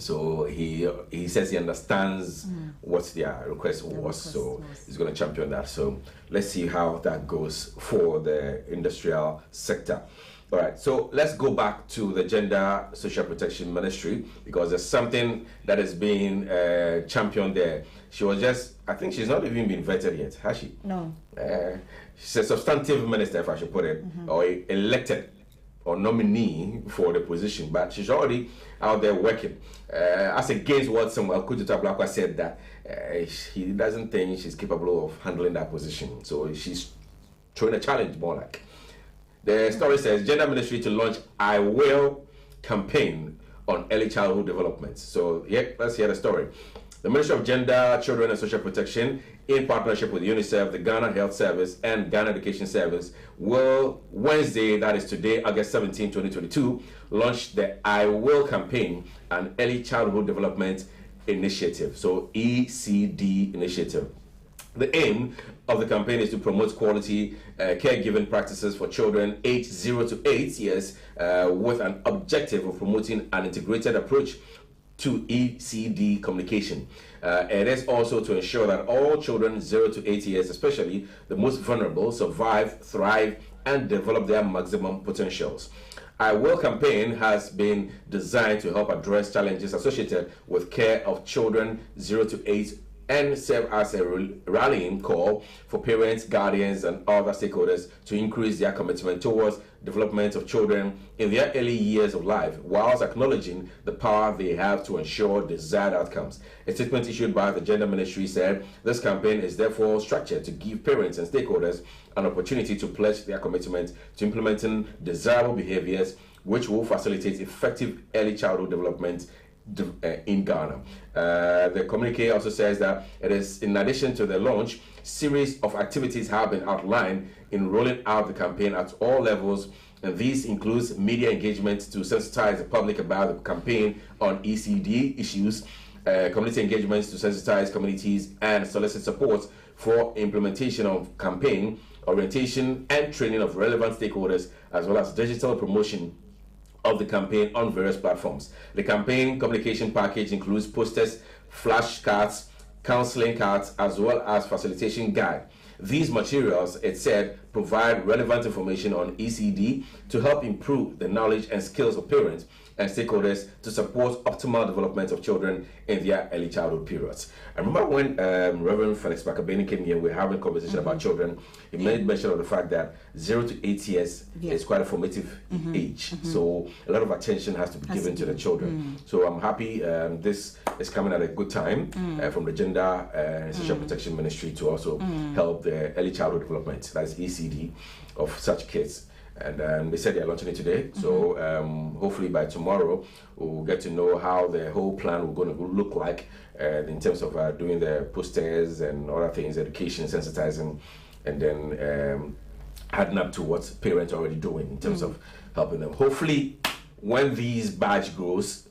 So he says he understands what their request was, so he's going to champion that. So let's see how that goes for the industrial sector. All right, so let's go back to the Gender Social Protection Ministry, because there's something that is being championed there. She was just, I think she's not even been vetted yet, has she? No. She's a substantive minister, if I should put it, or elected or nominee for the position, but she's already out there working. As against what Samuel Kututa Blakwa said, that he doesn't think she's capable of handling that position. So she's throwing a challenge, more like. The story says, Gender Ministry to launch I Will campaign on early childhood development. So yeah, let's hear the story. The Ministry of Gender, Children and Social Protection, in partnership with UNICEF, the Ghana Health Service, and Ghana Education Service, will Wednesday, that is today, August 17, 2022, launch the I Will campaign, an early childhood development initiative. So ECD initiative. The aim of the campaign is to promote quality caregiving practices for children aged 0 to 8 years with an objective of promoting an integrated approach to ECD communication. It is also to ensure that all children 0 to 8 years, especially the most vulnerable, survive, thrive, and develop their maximum potentials. I Will campaign has been designed to help address challenges associated with care of children 0 to 8 and serve as a rallying call for parents, guardians, and other stakeholders to increase their commitment towards development of children in their early years of life, whilst acknowledging the power they have to ensure desired outcomes. A statement issued by the Gender Ministry said this campaign is therefore structured to give parents and stakeholders an opportunity to pledge their commitment to implementing desirable behaviors which will facilitate effective early childhood development in Ghana. The communique also says that it is, in addition to the launch, series of activities have been outlined in rolling out the campaign at all levels, and these includes media engagement to sensitize the public about the campaign on ECD issues, community engagements to sensitize communities and solicit support for implementation of campaign, orientation and training of relevant stakeholders, as well as digital promotion of the campaign on various platforms. The campaign communication package includes posters, flashcards, counseling cards, as well as facilitation guide. These materials, it said, provide relevant information on ECD to help improve the knowledge and skills of parents and stakeholders to support optimal development of children in their early childhood periods. I remember when Reverend Felix Bakabeni came here, we were having a conversation about children. He made mention of the fact that 0 to 8 years is quite a formative age. So a lot of attention has to be given to the children. So I'm happy this is coming at a good time from the Gender and Social Protection Ministry to also help the early childhood development, that's ECD, of such kids. And they said they're launching it today. So hopefully by tomorrow, we'll get to know how the whole plan will going to look like in terms of doing the posters and other things, education, sensitizing, and then adding up to what parents are already doing in terms of helping them. Hopefully, when these batch grows,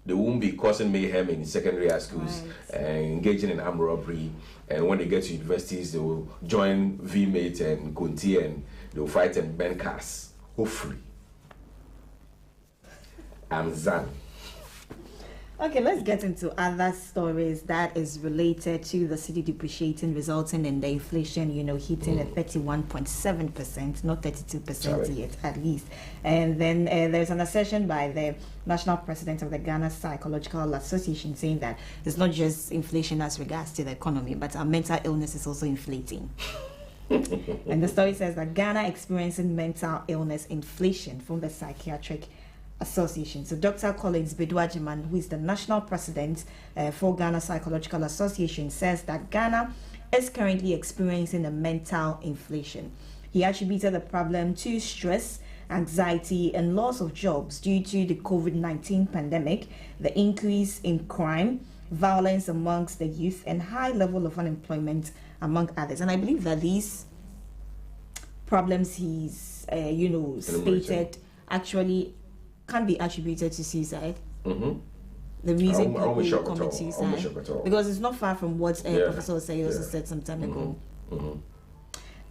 they won't be causing mayhem in secondary schools, engaging in armed robbery, and when they get to universities, they will join VMate and Kunti and they'll fight and burn cars. Hopefully. I'm Zan. Okay, let's get into other stories that is related to the city depreciating, resulting in the inflation, hitting at 31.7%, not 32% yet, at least. And then there's an assertion by the national president of the Ghana Psychological Association saying that it's not just inflation as regards to the economy, but our mental illness is also inflating. And the story says that Ghana experiencing mental illness inflation from the Psychiatric Association. So Dr. Collins Bedouajiman, who is the national president for Ghana Psychological Association, says that Ghana is currently experiencing a mental inflation. He attributed the problem to stress, anxiety, and loss of jobs due to the COVID-19 pandemic, the increase in crime, violence amongst the youth, and high level of unemployment, among others. And I believe that these problems he's, stated actually can be attributed to suicide. Mm-hmm. The reason people commit suicide, because it's not far from what Professor Osei also said some time ago. Mm-hmm.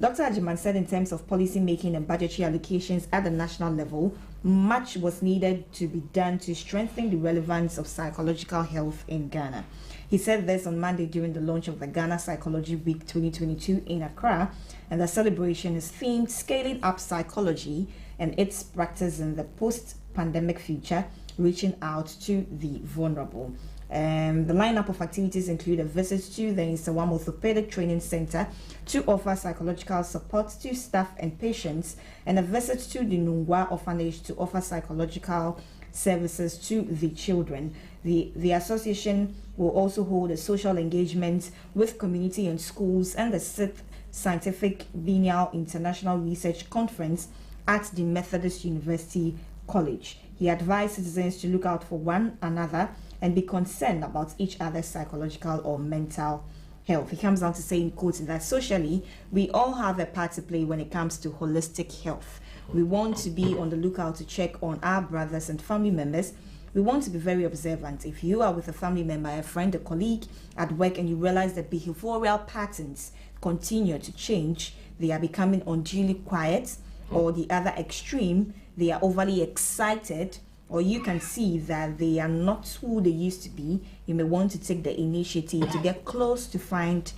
Dr. Ajiman said in terms of policy making and budgetary allocations at the national level, much was needed to be done to strengthen the relevance of psychological health in Ghana. He said this on Monday during the launch of the Ghana Psychology Week 2022 in Accra, and the celebration is themed Scaling Up Psychology and its practice in the post-pandemic future, reaching out to the vulnerable. The lineup of activities include a visit to the Nsawam Orthopedic Training Center to offer psychological support to staff and patients, and a visit to the Nungwa Orphanage to offer psychological services to the children. The association will also hold a social engagement with community and schools and the 6th Scientific Biennial International Research Conference at the Methodist University College. He advised citizens to look out for one another and be concerned about each other's psychological or mental health. He comes down to saying, quoting, that socially, we all have a part to play when it comes to holistic health. We want to be on the lookout to check on our brothers and family members. We want to be very observant. If you are with a family member, a friend, a colleague at work, and you realize that behavioral patterns continue to change, they are becoming unduly quiet, or the other extreme, they are overly excited, or you can see that they are not who they used to be, you may want to take the initiative to get close to find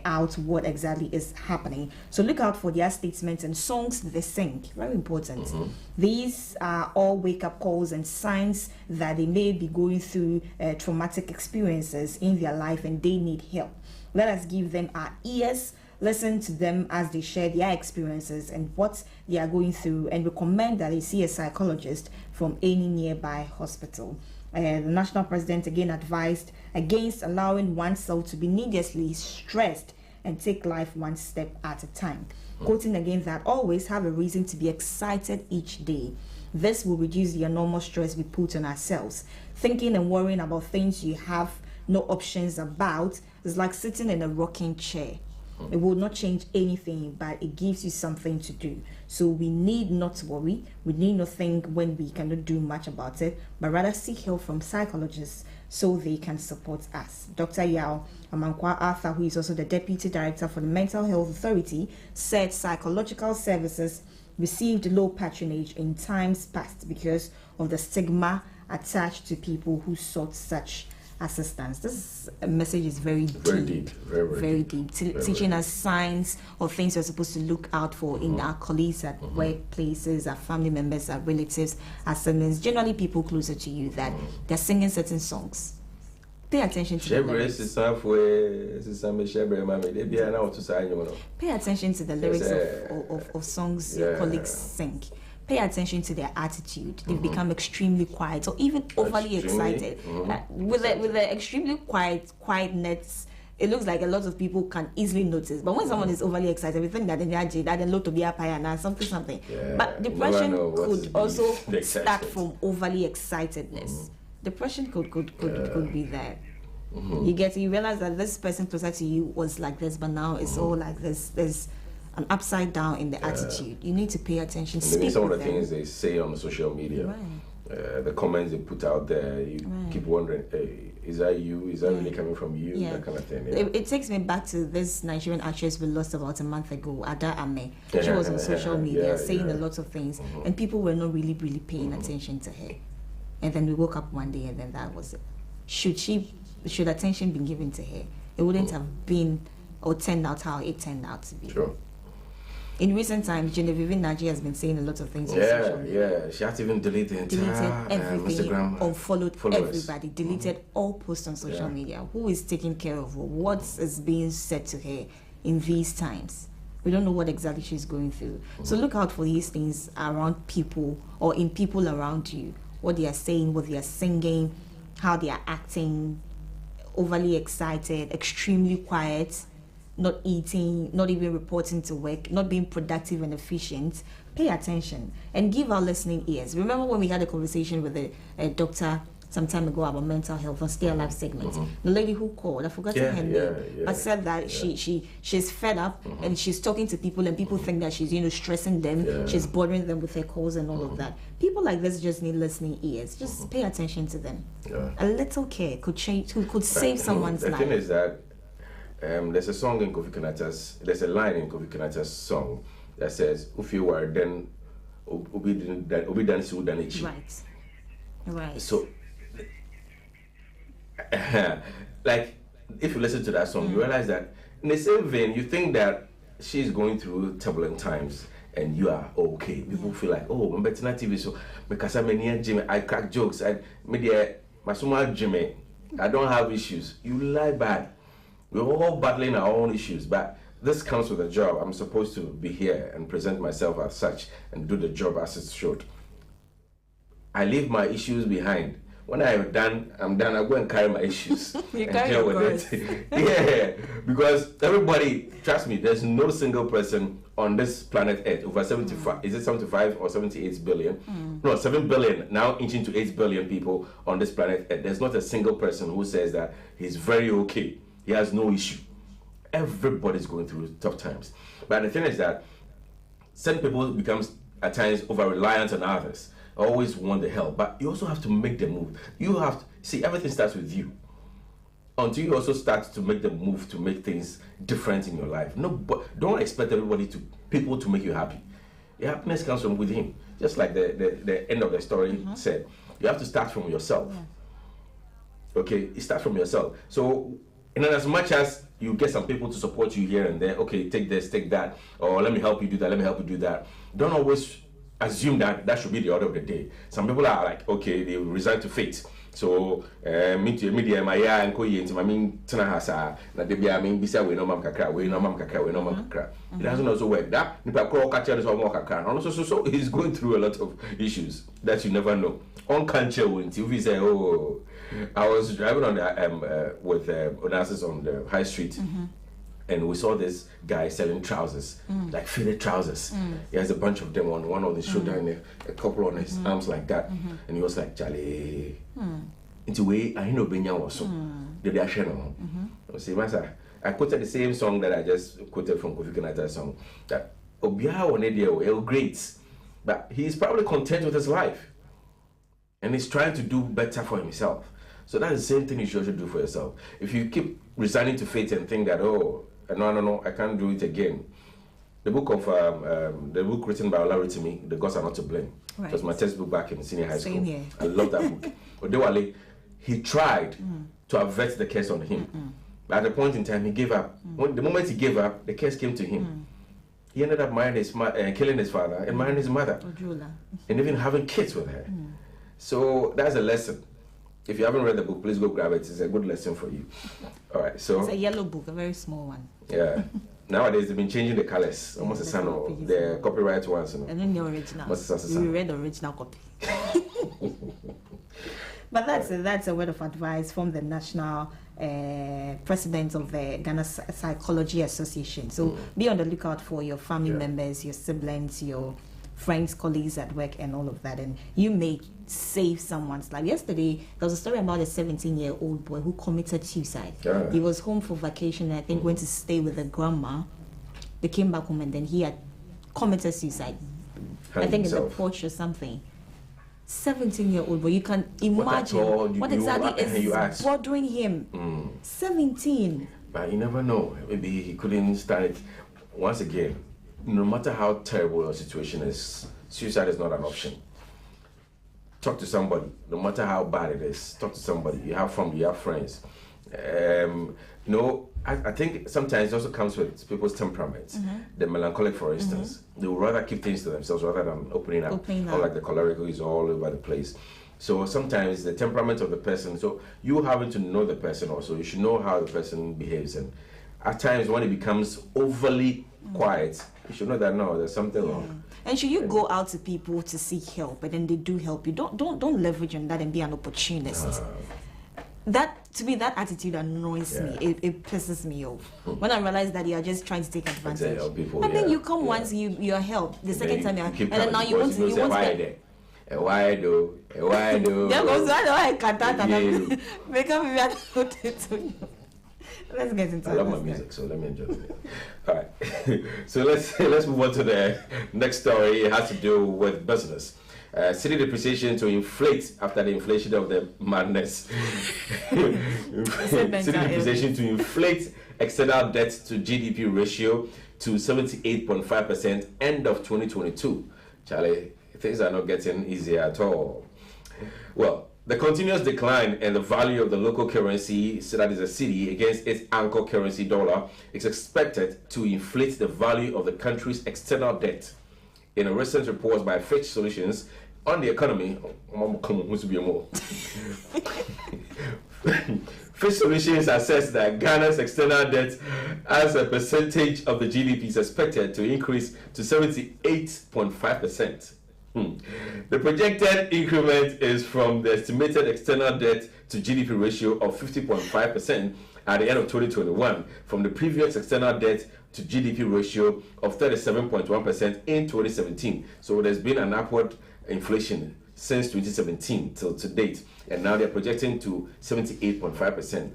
out what exactly is happening. So look out for their statements and songs they sing. Very important. These are all wake-up calls and signs that they may be going through traumatic experiences in their life and they need help. Let us give them our ears, listen to them as they share their experiences and what they are going through, and recommend that they see a psychologist from any nearby hospital. The national president again advised against allowing oneself to be needlessly stressed and take life one step at a time. Quoting again that always have a reason to be excited each day. This will reduce the enormous stress we put on ourselves. Thinking and worrying about things you have no options about is like sitting in a rocking chair. It will not change anything, but it gives you something to do. So we need not to worry. We need not think when we cannot do much about it, but rather seek help from psychologists so they can support us. Dr. Yao Amankwa Arthur, who is also the Deputy Director for the Mental Health Authority, said psychological services received low patronage in times past because of the stigma attached to people who sought such assistance. This message is very deep. Very deep. Teaching us signs of things we're supposed to look out for in our colleagues at workplaces, our family members, our relatives, our siblings, generally people closer to you, that they're singing certain songs. Pay attention to the lyrics. Pay attention to the lyrics of songs your colleagues sing. Pay attention to their attitude. They've become extremely quiet or even overly excited. With the extremely quietness, it looks like a lot of people can easily notice. But when someone is overly excited, we think that they're low to be a pioneer, something. Yeah, but depression could also start from overly excitedness. Depression could be there. You realize that this person closer to you was like this, but now it's all like this. There's an upside down in the attitude. You need to pay attention. Maybe some of the things they say on social media, the comments they put out there, you keep wondering, hey, is that you? Is that really coming from you? That kind of thing. It takes me back to this Nigerian actress we lost about a month ago, Ada Ame. She was on social media saying a lot of things, and people were not really paying attention to her. and then we woke up one day and then that was it. Should attention been given to her, it wouldn't have been or turned out how it turned out to be. Sure. In recent times, Genevieve Naji has been saying a lot of things on social media. Yeah. She had to even delete the entire everything, Instagram. unfollowed followers. Everybody, deleted all posts on social media. Who is taking care of her? What is being said to her in these times? We don't know what exactly she's going through. So look out for these things around people or in people around you. What they are saying, what they are singing, how they are acting, overly excited, extremely quiet, not eating, not even reporting to work, not being productive and efficient. Pay attention and give our listening ears. Remember when we had a conversation with a doctor some time ago about mental health on Stay Alive segment? The lady who called, I forgot her name, but said that she's fed up and she's talking to people and people think that she's stressing them, she's bothering them with her calls and all of that. People like this just need listening ears. Just pay attention to them. A little care could change, could save someone's life. The thing is that there's a song in Kofi Kinata's, there's a line in Kofi Kinata's song that says, if you were then obedient. Right. So, like, if you listen to that song, you realize that in the same vein, you think that she's going through turbulent times and you are okay. People feel like, oh, I'm better not TV, so because I'm in Jimmy, I crack jokes, I Jimmy, I don't have issues. You lie bad. We're all battling our own issues, but this comes with a job. I'm supposed to be here and present myself as such and do the job as it should. I leave my issues behind. When I'm done, I go and carry my issues and deal with it. Yeah, because everybody, trust me, there's no single person on this planet Earth over 75. Is it 75 or 78 billion? No, 7 billion, now inching to 8 billion people on this planet Earth. There's not a single person who says that he's very okay. He has no issue. Everybody's going through tough times. But the thing is that some people become at times over-reliant on others. Always want the help. But you also have to make the move. You have to see, everything starts with you. Until you also start to make the move to make things different in your life. No, but don't expect people to make you happy. Your happiness comes from within. Just like the end of the story said. You have to start from yourself. Okay, it starts from yourself. So, and then as much as you get some people to support you here and there, okay, take this, take that, or let me help you do that, let me help you do that. Don't always assume that should be the order of the day. Some people are like, okay, they resign to fate. So, media, my ya and koyi into my mean Tanahasa, that they be I mean, Bisa, we know Mam Kakra, we know Mam Kakra, we know Mam Kakra. It doesn't also work. That Nipa Kro Kacha is one more Kakra. And also, so he's going through a lot of issues that you never know. On culture, when TV say, oh, I was driving on the with Onassis on the high street, and we saw this guy selling trousers, like fitted trousers. He has a bunch of them on one of his shoulder and a couple on his arms like that. And he was like, Charlie, into way I know Benya was so. Did I share no? See, Massa, I quoted the same song that I just quoted from Kofi Kinata's song. That Obia Onedio, great, but he's probably content with his life, and he's trying to do better for himself. So that's the same thing you should do for yourself. If you keep resigning to fate and think that, oh, no, I can't do it again. The book of the book written by Olaritimi, The Gods Are Not to Blame. Right. It was my textbook back in senior high school. Same here. I love that book. Odewale, he tried to avert the curse on him. But at a point in time, he gave up. When the moment he gave up, the curse came to him. He ended up marrying killing his father and marrying his mother. And even having kids with her. So that's a lesson. If you haven't read the book, please go grab it. It's a good lesson for you. All right, so it's a yellow book, a very small one. Yeah. Nowadays they've been changing the colors. Almost the sun or the copyright ones. You know. And then the original. We read the original copy. But that's a word of advice from the national president of the Ghana Psychology Association. So be on the lookout for your family members, your siblings, your friends, colleagues at work, and all of that, and you may save someone's life. Yesterday, there was a story about a 17-year-old boy who committed suicide. He was home for vacation, and I think went to stay with a grandma. They came back home, and then he had committed suicide. I think in the porch or something. 17-year-old boy, you can imagine what exactly is bothering him. 17. But you never know. Maybe he couldn't stand it. Once again, no matter how terrible your situation is, suicide is not an option. talk to somebody, no matter how bad it is. Talk to somebody. You have family, you have friends. You know, I think sometimes it also comes with people's temperament. The melancholic, for instance, they would rather keep things to themselves rather than opening up. Unlike the choleric, who is all over the place. So sometimes the temperament of the person. So you having to know the person also. You should know how the person behaves. And at times when it becomes overly quiet, you should know that no, there's something wrong. And should you go out to people to seek help, but then they do help you? Don't leverage on that and be an opportunist. That, to me, that attitude annoys me. It pisses me off when I realize that you are just trying to take advantage. People, and then you come once, you are helped. The second time, and then now you want to why do? There goes I can't make up maybe I don't it to you. Let's get into it. I love my music, so let me enjoy it. All right. So let's move on to the next story. It has to do with business. City depreciation to inflate after the inflation of the madness. City depreciation to inflate external debt to GDP ratio to 78.5% end of 2022. Charlie, things are not getting easier at all. Well, the continuous decline in the value of the local currency, so that is a city, against its anchor currency dollar, is expected to inflate the value of the country's external debt. In a recent report by Fitch Solutions on the economy, Fitch Solutions assessed that Ghana's external debt as a percentage of the GDP is expected to increase to 78.5%. The projected increment is from the estimated external debt to GDP ratio of 50.5% at the end of 2021 from the previous external debt to GDP ratio of 37.1% in 2017. So there's been an upward inflation since 2017 till to date, and now they're projecting to 78.5%.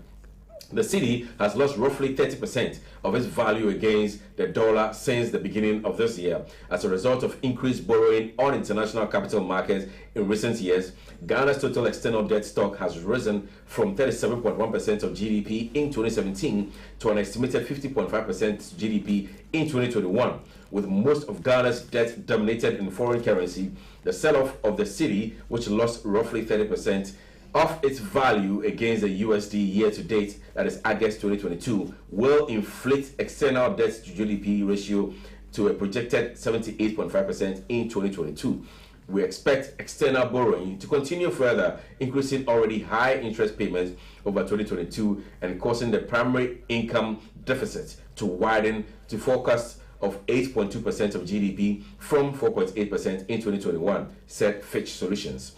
The city has lost roughly 30% of its value against the dollar since the beginning of this year. As a result of increased borrowing on international capital markets in recent years, Ghana's total external debt stock has risen from 37.1% of GDP in 2017 to an estimated 50.5% GDP in 2021. With most of Ghana's debt dominated in foreign currency, the sell-off of the city, which lost roughly 30% of its value against the USD year to date, that is August 2022, will inflate external debt to GDP ratio to a projected 78.5% in 2022. We expect external borrowing to continue further, increasing already high interest payments over 2022 and causing the primary income deficit to widen to forecast of 8.2% of GDP from 4.8% in 2021, said Fitch Solutions.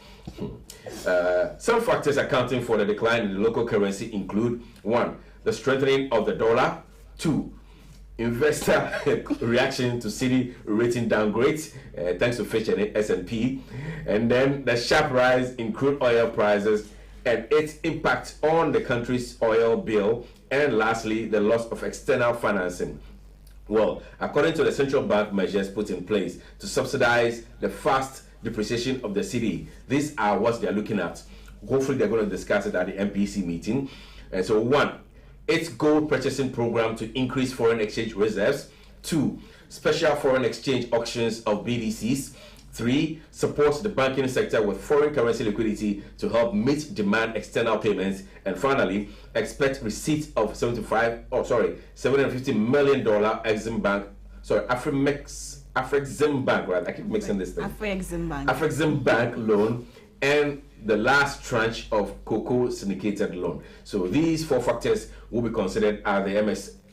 Some factors accounting for the decline in the local currency include 1. The strengthening of the dollar. 2. Investor reaction to city rating downgrades, thanks to Fitch and S&P. And then the sharp rise in crude oil prices and its impact on the country's oil bill. And lastly, the loss of external financing. Well, according to the central bank measures put in place to subsidize the fast depreciation of the city, these are what they're looking at. Hopefully they're going to discuss it at the MPC meeting. And so 1, its gold purchasing program to increase foreign exchange reserves. 2, special foreign exchange auctions of BDCs. 3, supports the banking sector with foreign currency liquidity to help meet demand external payments. And finally, expect receipt of $750 million Exim Bank, Afrexim Bank, right? I keep mixing this thing. Afrexim Bank loan and the last tranche of cocoa syndicated loan. So these 4 factors will be considered at the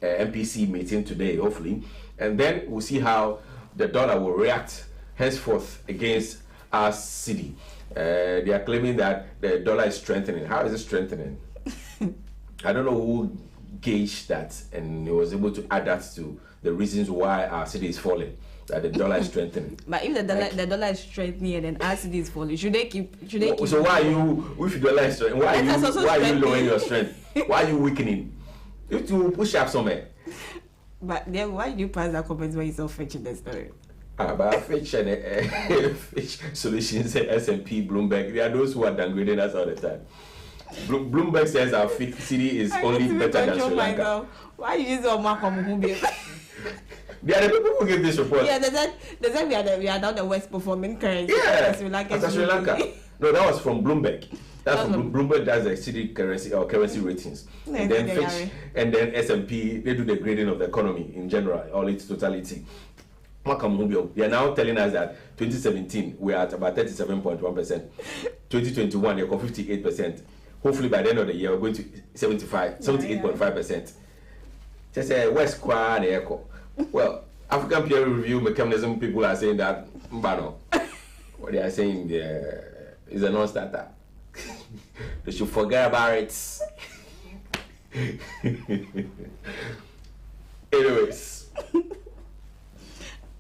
MPC meeting today, hopefully. And then we'll see how the dollar will react henceforth against our city. They are claiming that the dollar is strengthening. How is it strengthening? I don't know who gauged that and he was able to add that to the reasons why our city is falling. That the dollar is strengthening. But if the dollar is strengthening and then our city is falling, should they keep? So why are you? If the dollar is strengthening, why are you lowering your strength? Why are you weakening? You have to push up somewhere. But then why did you pass that comment when you saw Fitch in the story? But Fitch and Fitch Solutions, S&P, Bloomberg, they are those who are downgrading us all the time. Bloomberg says our city is only better than Sri Lanka. Why did you say Omar? They are the people who give this report. Yeah, they said we are now the worst performing currency. Yeah, Sri Lanka. after Sri Lanka. No, that was from Bloomberg. That's from Bloomberg. Does the city currency or currency ratings, and then Fitch, and then S&P. They do the grading of the economy in general, all its totality. They are now telling us that 2017 we are at about 37.1%. 2021 they're 58%. Hopefully by the end of the year we're going to 78.5%. Just say West Qua and Echo. Well, African peer review mechanism people are saying that what they are saying is a non-starter. They should forget about it. Anyways.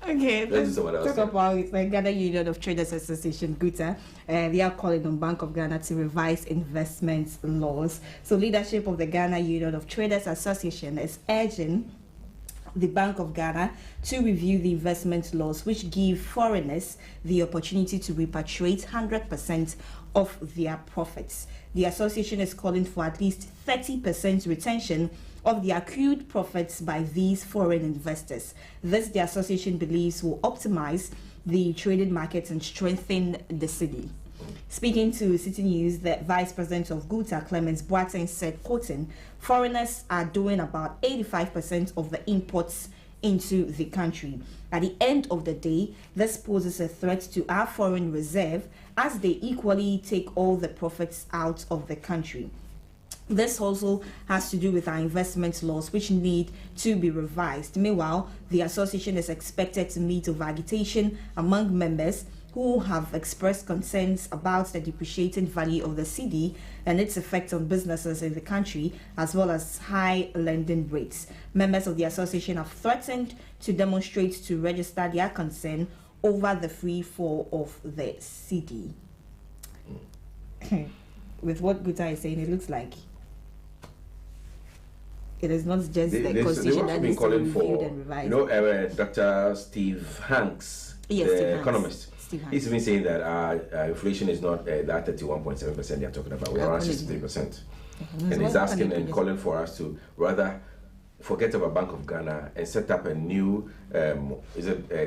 Okay, let's talk about the Ghana Union of Traders Association, GUTA. They are calling on Bank of Ghana to revise investment laws. So leadership of the Ghana Union of Traders Association is urging the Bank of Ghana to review the investment laws which give foreigners the opportunity to repatriate 100% of their profits. The association is calling for at least 30% retention of the accrued profits by these foreign investors. This, the association believes, will optimize the trading markets and strengthen the city. Speaking to City News, the Vice President of GUTA, Clemens Boateng, said, quoting, foreigners are doing about 85% of the imports into the country. At the end of the day, this poses a threat to our foreign reserve as they equally take all the profits out of the country. This also has to do with our investment laws, which need to be revised. Meanwhile, the association is expected to meet over agitation among members who have expressed concerns about the depreciating value of the cedi and its effect on businesses in the country, as well as high lending rates. Members of the association have threatened to demonstrate to register their concern over the free fall of the cedi. With what GUTA is saying, it looks like it is not just the constitution that needs to be reviewed and revised. You know, Dr. Steve Hanks, the economist, he's been saying that inflation is not that 31.7% they are talking about. We're around 63%. And he's asking and calling for us to rather forget about Bank of Ghana and set up a new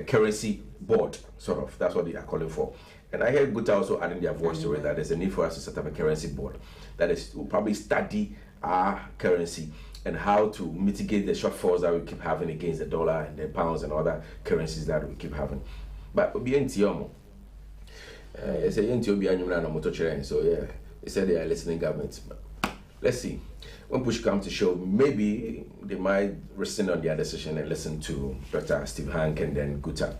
currency board, sort of. That's what they are calling for. And I heard GUTA also adding their voice to it that there's a need for us to set up a currency board that will probably study our currency and how to mitigate the shortfalls that we keep having against the dollar and the pounds and other currencies that we keep having. But so yeah, they said they are listening government. Let's see. When push comes to shove, maybe they might rescind on their decision and listen to Dr. Steve Hank and then GUTA.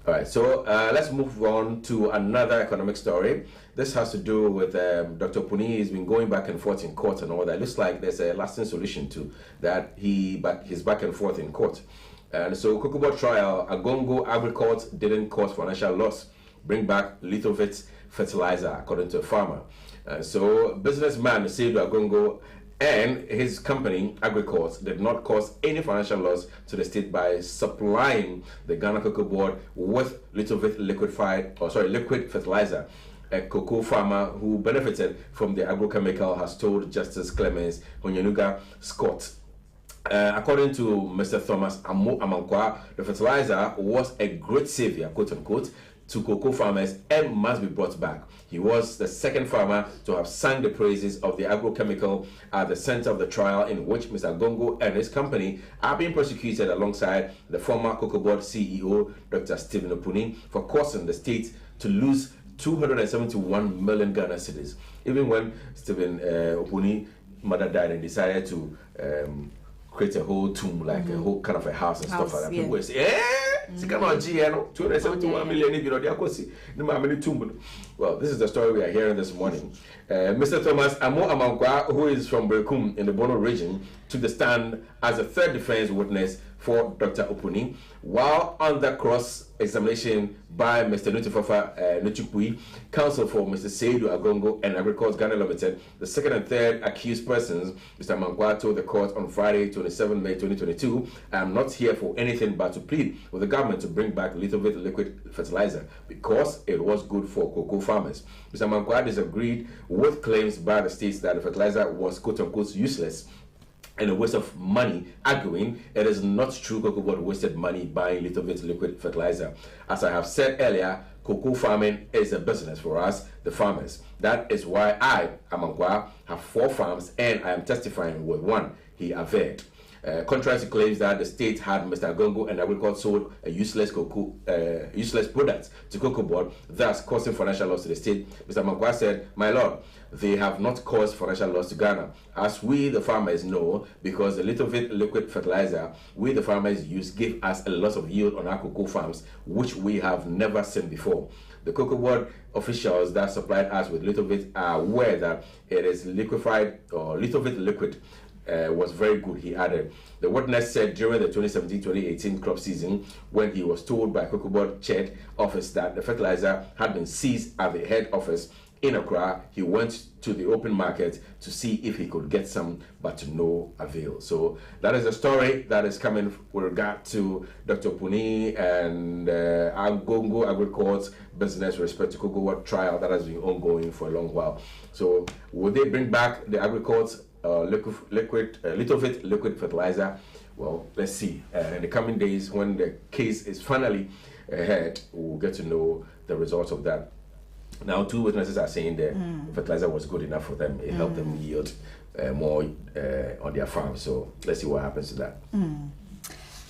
All right, so let's move on to another economic story. This has to do with Dr. Puni. He's been going back and forth in court and all that. It looks like there's a lasting solution to that. He's back and forth in court. And so, Kokobo trial, Agongo Agricourt didn't cause financial loss. Bring back Lithovit fertilizer, according to a farmer. So, businessman Seidu Agongo and his company, Agricourt, did not cause any financial loss to the state by supplying the Ghana Cocoa Board with Lithovit liquid fertilizer. A cocoa farmer who benefited from the agrochemical has told Justice Clemens Onyenuga Scott. According to Mr. Thomas Amankwa, the fertilizer was a great savior, quote unquote, to cocoa farmers and must be brought back. He was the second farmer to have sung the praises of the agrochemical at the center of the trial in which Mr. Agongo and his company are being prosecuted alongside the former Cocoa Board CEO, Dr. Stephen Opuni, for causing the state to lose 271 million Ghana cedis. Even when Stephen Opuni's mother died and decided to create a whole tomb, like a whole kind of a house and stuff like that. People will say, 271 million. Well, this is the story we are hearing this morning. Mr. Thomas Amankwa, who is from Berekum in the Bono region, took the stand as a third defense witness for Dr. Opuni, while under cross-examination by Mr. Nutifafa Nuchupui, counsel for Mr. Seidu Agongo and Agricourt Ghana Limited, the second and third accused persons, Mr. Amankwa told the court on Friday, 27 May 2022, I am not here for anything but to plead with the government to bring back Lithovit liquid fertilizer because it was good for cocoa farmers. Mr. Amankwa disagreed with claims by the states that the fertilizer was quote-unquote useless and a waste of money, arguing it is not true Cocoa Board wasted money buying Lithovit liquid fertilizer. As I have said earlier, cocoa farming is a business for us, the farmers. That is why I, Amankwa, have 4 farms and I am testifying with one, he averred. Contrary to claims that the state had Mr. Agongo and Agriculture sold a useless products to Cocoa Board, thus causing financial loss to the state, Mr. Amankwa said, "My lord, they have not caused financial loss to Ghana. As we, the farmers, know, because the little bit liquid fertilizer we, the farmers, use give us a lot of yield on our cocoa farms, which we have never seen before. The Cocoa Board officials that supplied us with little bit are aware that it is liquefied or little bit liquid." Was very good, he added. The witness said during the 2017-2018 crop season, when he was told by Cocoa Board Ched office that the fertilizer had been seized at the head office in Accra, he went to the open market to see if he could get some, but to no avail. So that is a story that is coming with regard to Dr. Puni and Agongo Agriculture's business with respect to Cocoa Board trial that has been ongoing for a long while. So will they bring back the agriculture little bit liquid fertilizer? Well, let's see. In the coming days, when the case is finally heard, we'll get to know the results of that. Now, 2 witnesses are saying the fertilizer was good enough for them. It helped them yield more on their farm. So let's see what happens to that.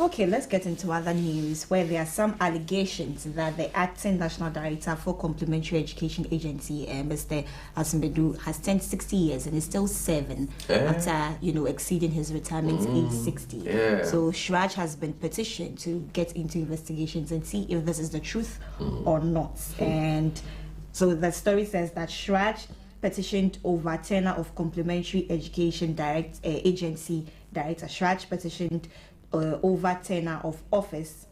Okay, let's get into other news where there are some allegations that the acting National Director for Complementary Education Agency, Mr. Asmedu, has turned 60 years and is still serving after, exceeding his retirement age 60. Yeah. So Shraj has been petitioned to get into investigations and see if this is the truth or not. And so the story says that Shraj petitioned over tenure of Complementary Education Agency Director. Shraj petitioned over tenure of office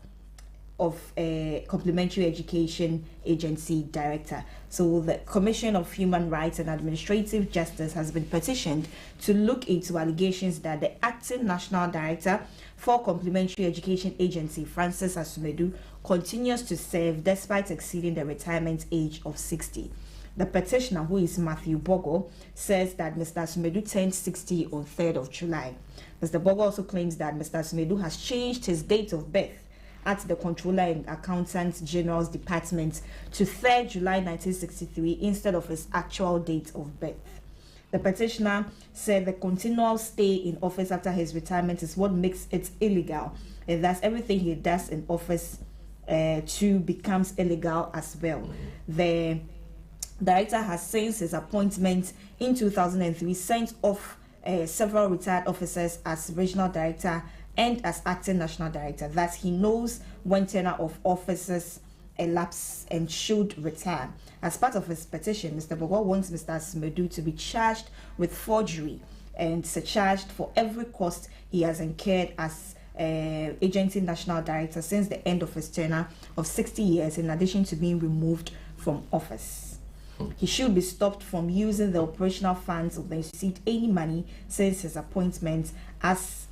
of a Complementary Education Agency Director. So the Commission of Human Rights and Administrative Justice has been petitioned to look into allegations that the acting National Director for Complementary Education Agency, Francis Asumedu, continues to serve despite exceeding the retirement age of 60. The petitioner, who is Matthew Bogo, says that Mr. Asumedu turned 60 on 3rd of July. Mr. Bogo also claims that Mr. Asumedu has changed his date of birth at the Controller and Accountant General's Department to 3rd July 1963 instead of his actual date of birth. The petitioner said the continual stay in office after his retirement is what makes it illegal, and thus everything he does in office too becomes illegal as well. The director has since his appointment in 2003 sent off several retired officers as regional director and as acting national director. Thus, he knows when tenure of officers elapse and should retire. As part of his petition, Mr. Bogo wants Mr. Asmedu to be charged with forgery and surcharged for every cost he has incurred as agency national director since the end of his tenure of 60 years, in addition to being removed from office. He should be stopped from using the operational funds of the institute any money since his appointment as